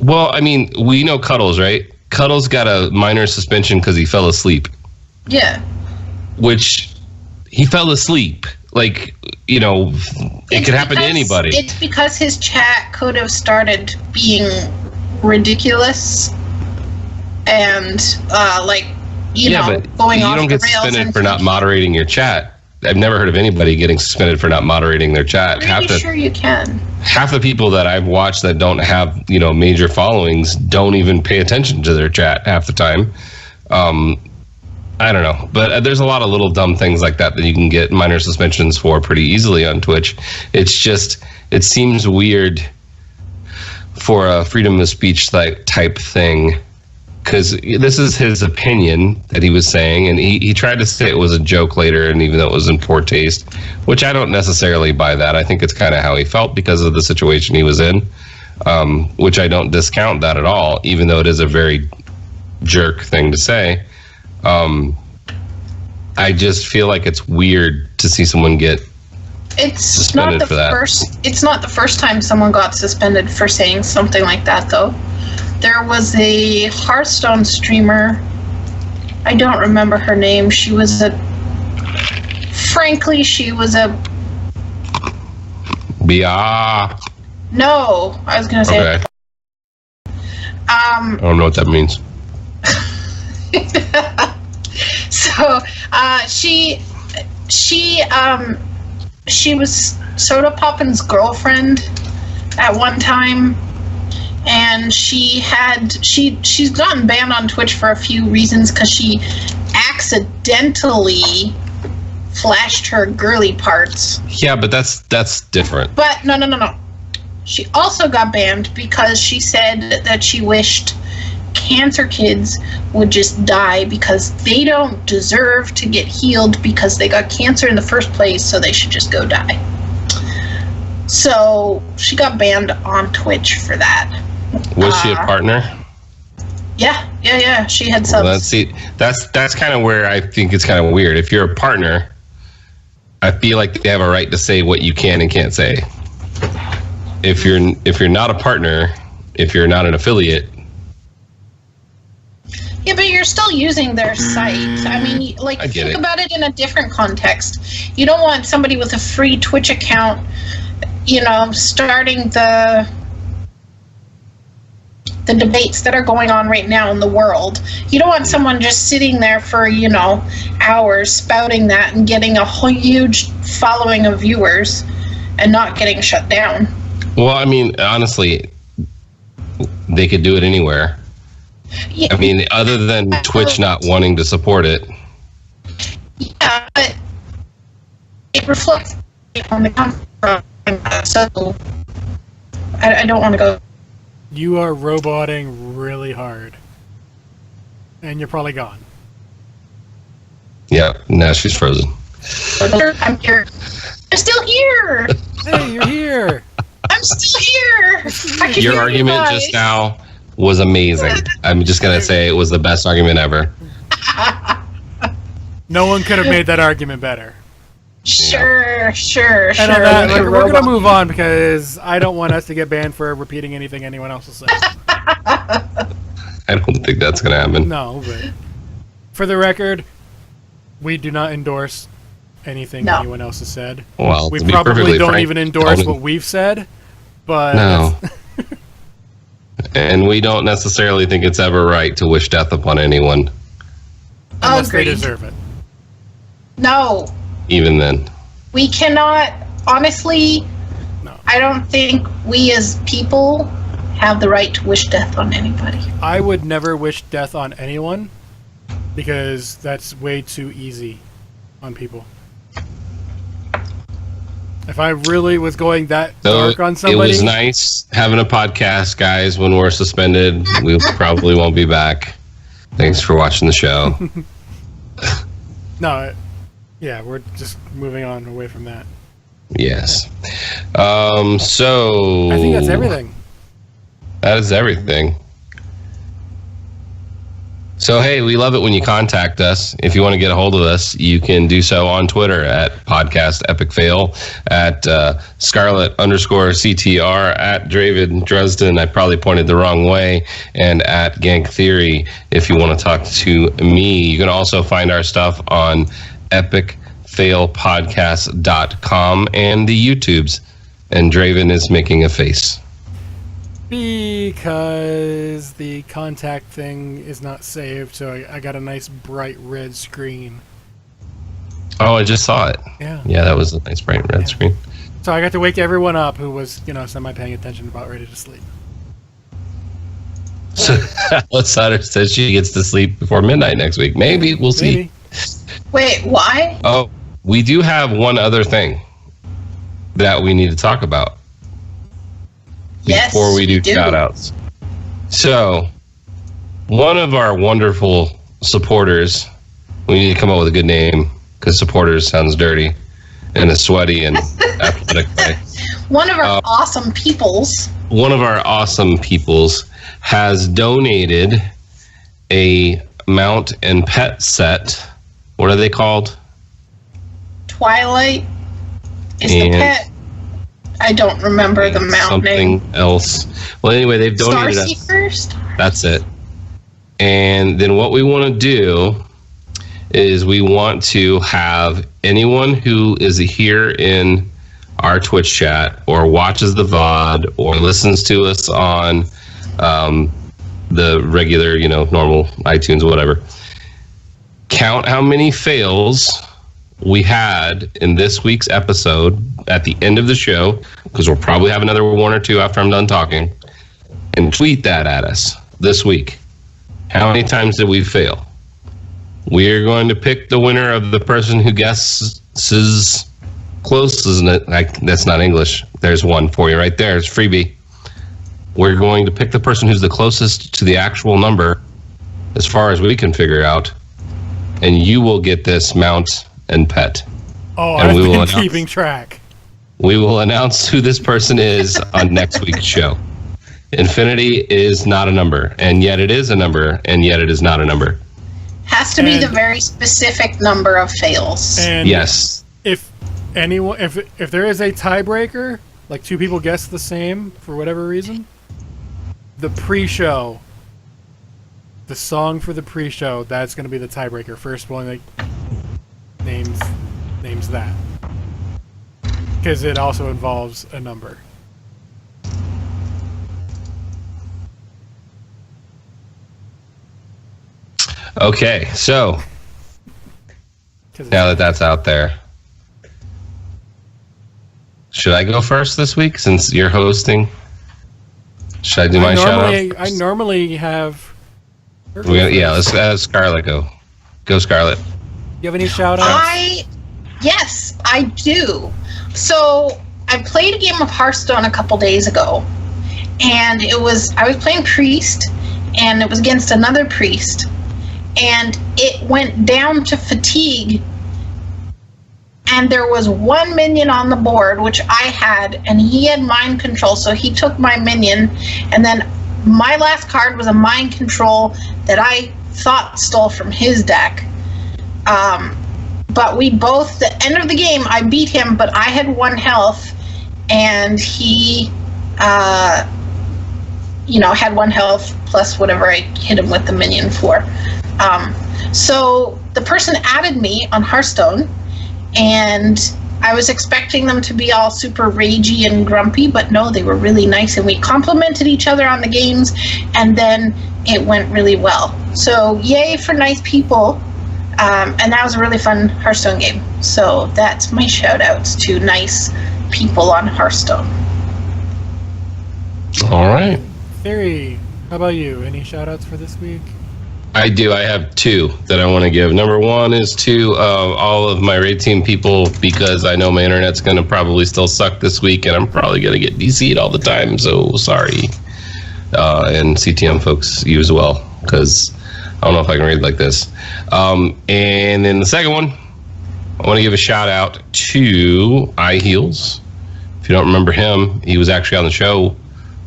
Well, I mean, we know Cuddles, right? Cuddles got a minor suspension because he fell asleep. Yeah. Which, he fell asleep. Like, it could happen to anybody. It's because his chat could have started being ridiculous and, going off the rails. You don't get suspended for not moderating your chat. I've never heard of anybody getting suspended for not moderating their chat. Sure you can. Half the people that I've watched that don't have, major followings don't even pay attention to their chat half the time. I don't know, but there's a lot of little dumb things like that you can get minor suspensions for pretty easily on Twitch. It's just, it seems weird for a freedom of speech type thing, because this is his opinion that he was saying, and he tried to say it was a joke later, and even though it was in poor taste, which I don't necessarily buy that. I think it's kind of how he felt because of the situation he was in, which I don't discount that at all, even though it is a very jerk thing to say. I just feel like it's weird to see someone get suspended for that. It's not the first time someone got suspended for saying something like that, though. There was a Hearthstone streamer. I don't remember her name. She was a BR. No, I was gonna say. Okay. I don't know what that means. So she was Soda Poppin's girlfriend at one time, and she's gotten banned on Twitch for a few reasons because she accidentally flashed her girly parts. Yeah, but that's different. But no. She also got banned because she said that she wished cancer kids would just die because they don't deserve to get healed because they got cancer in the first place, so they should just go die. So she got banned on Twitch for that. Was she a partner? Yeah. She had subs. Well, that's kind of where I think it's kind of weird. If you're a partner, I feel like they have a right to say what you can and can't say. If you're not a partner, if you're not an affiliate. Yeah, but you're still using their site. I mean, like, think about it in a different context. You don't want somebody with a free Twitch account, starting the debates that are going on right now in the world. You don't want someone just sitting there for, hours spouting that and getting a whole huge following of viewers and not getting shut down. Well, I mean, honestly, they could do it anywhere. Yeah. I mean, other than Twitch not wanting to support it. Yeah, but it reflects on the company. So I don't want to go. You are roboting really hard. And you're probably gone. Yeah, now she's frozen. I'm here. I'm still here. Hey, you're here. I'm still here. Your argument just now was amazing. I'm just going to say it was the best argument ever. No one could have made that argument better. Sure. And on that, we're going to move on because I don't want us to get banned for repeating anything anyone else will say. I don't think that's going to happen. No, but for the record, we do not endorse anything anyone else has said. Well, we probably don't even endorse what we've said, but no. And we don't necessarily think it's ever right to wish death upon anyone. Unless they deserve it. No. Even then. We cannot, honestly, no. I don't think we as people have the right to wish death on anybody. I would never wish death on anyone because that's way too easy on people. If I really was going that dark on somebody... It was nice having a podcast, guys, when we're suspended. We probably won't be back. Thanks for watching the show. No, yeah, we're just moving on away from that. Yes. So... I think that's everything. That is everything. So, hey, we love it when you contact us. If you want to get a hold of us, you can do so on Twitter at Podcast Epic Fail, at Scarlet_CTR, at Draven Dresden, I probably pointed the wrong way, and at Gank Theory if you want to talk to me. You can also find our stuff on epicfailpodcast.com and the YouTubes. And Draven is making a face. Because the contact thing is not saved, so I got a nice bright red screen. Oh, I just saw it. Yeah. Yeah, that was a nice bright red screen. So I got to wake everyone up who was, semi-paying attention, about ready to sleep. So Alice Sutter says she gets to sleep before midnight next week. Maybe. We'll see. Wait, why? Oh, we do have one other thing that we need to talk about. Yes, before we do shout-outs. So, one of our wonderful supporters, we need to come up with a good name, because supporters sounds dirty, and a sweaty and athletic way. One of our awesome peoples. One of our awesome peoples has donated a mount and pet set. What are they called? Twilight is the pet. I don't remember the mount name. Something else. Well, anyway, they've donated Starseekers? That's it. And then what we want to do is we want to have anyone who is here in our Twitch chat or watches the VOD or listens to us on the regular, normal iTunes, whatever, count how many fails we had in this week's episode at the end of the show, because we'll probably have another one or two after I'm done talking, and tweet that at us this week. How many times did we fail? We are going to pick the winner of the person who guesses closest. That's not English. There's one for you right there. It's freebie. We're going to pick the person who's the closest to the actual number as far as we can figure out, and you will get this mount and pet. Oh, and I've been keeping track. We will announce who this person is on next week's show. Infinity is not a number, and yet it is a number, and yet it is not a number. Has to be the very specific number of fails. And yes. If there is a tiebreaker, like two people guess the same for whatever reason, the pre-show, the song for the pre-show, that's going to be the tiebreaker. First one that names that, because it also involves a number. Okay, so now that that's out there, should I go first this week since you're hosting? Should I do my shout out? I normally have. Let's have Scarlett go. Go, Scarlett. You have any shout outs? Yes, I do. So I played a game of Hearthstone a couple days ago, and I was playing Priest, and it was against another Priest. And it went down to fatigue, and there was one minion on the board, which I had, and he had mind control, so he took my minion, and then my last card was a mind control that I thought stole from his deck. But we both, the end of the game, I beat him, but I had 1 health, and he, had 1 health plus whatever I hit him with the minion for. So the person added me on Hearthstone, and I was expecting them to be all super ragey and grumpy, but no, they were really nice, and we complimented each other on the games, and then it went really well. So yay for nice people, and that was a really fun Hearthstone game. So that's my shout outs to nice people on Hearthstone. All right. Theory, how about you? Any shout outs for this week? I do. I have 2 that I want to give. Number 1 is to all of my raid team people, because I know my internet's going to probably still suck this week, and I'm probably going to get DC'd all the time, so sorry. And CTM folks, you as well, because I don't know if I can read like this. And then the second one, I want to give a shout out to iHeels. If you don't remember him, he was actually on the show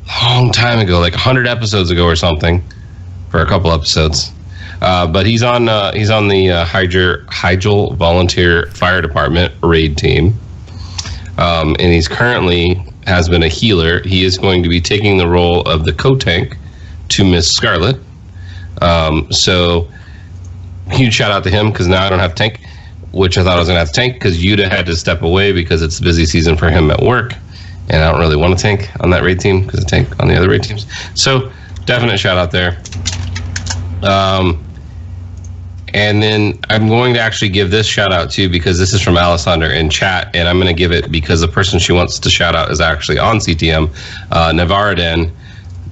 a long time ago, like 100 episodes ago or something, for a couple episodes. But he's on the Hygel Volunteer Fire Department raid team, and he's currently has been a healer. He is going to be taking the role of the co-tank to Miss Scarlett. So huge shout out to him, because now I don't have tank, which I thought I was gonna have to tank because Yuta had to step away because it's busy season for him at work, and I don't really want to tank on that raid team because I tank on the other raid teams. So definite shout out there. And then I'm going to actually give this shout out too, because this is from Alessander in chat, and I'm going to give it because the person she wants to shout out is actually on CTM. Nevaraden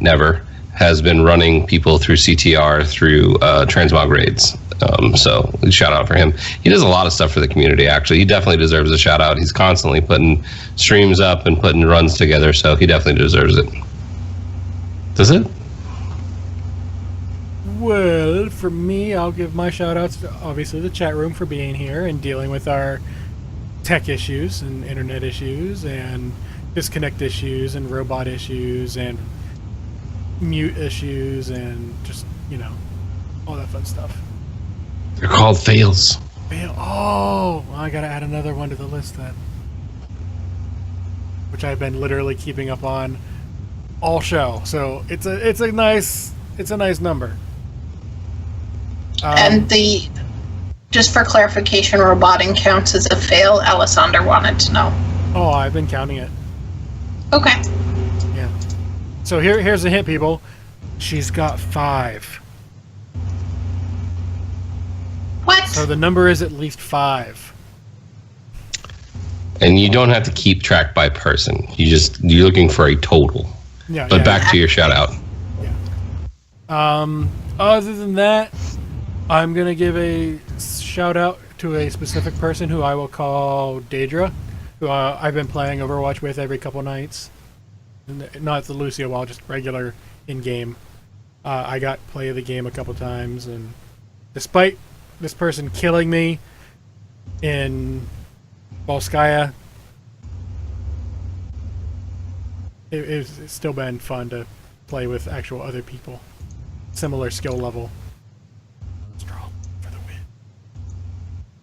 Never has been running people through CTR through transmog raids. So shout out for him. He does a lot of stuff for the community, actually. He definitely deserves a shout out. He's constantly putting streams up and putting runs together, so he definitely deserves it. Does it? Well, for me, I'll give my shout-outs to, obviously, the chat room for being here and dealing with our tech issues and internet issues and disconnect issues and robot issues and mute issues and just, all that fun stuff. They're called fails. Oh, I gotta add another one to the list then. Which I've been literally keeping up on all show. So it's a nice number. And just for clarification, roboting counts as a fail. Alessander wanted to know. Oh, I've been counting it. Okay. Yeah. So here's the hint, people. She's got 5. What? So the number is at least 5. And you don't have to keep track by person. You're looking for a total. Yeah. But back to your shout out. Yeah. Other than that, I'm gonna give a shout out to a specific person who I will call Daedra, who I've been playing Overwatch with every couple nights. Not the Lucio wall, just regular in-game. I got play of the game a couple times, and despite this person killing me in Volskaya, It's still been fun to play with actual other people. Similar skill level. Strong for the win.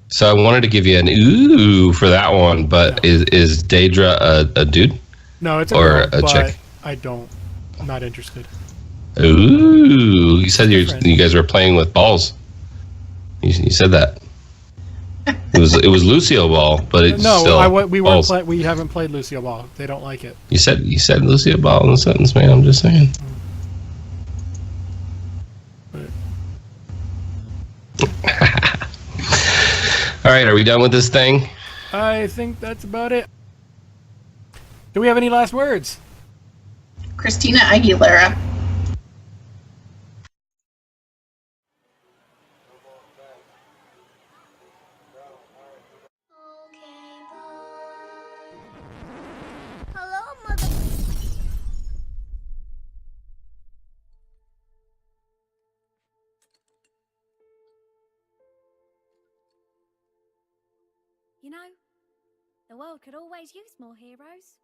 So I wanted to give you an ooh for that one, but is Daedra a dude? No, it's a or girl, a but chick? I'm not interested. Ooh, you said Different. you guys were playing with balls. You said that. It was Lucio Ball, but it's still we balls. we haven't played Lucio Ball. They don't like it. You said Lucio Ball in the sentence, man. I'm just saying. All right, are we done with this thing? I think that's about it. Do we have any last words? Christina Aguilera. Hello, Mother. You know, the world could always use more heroes.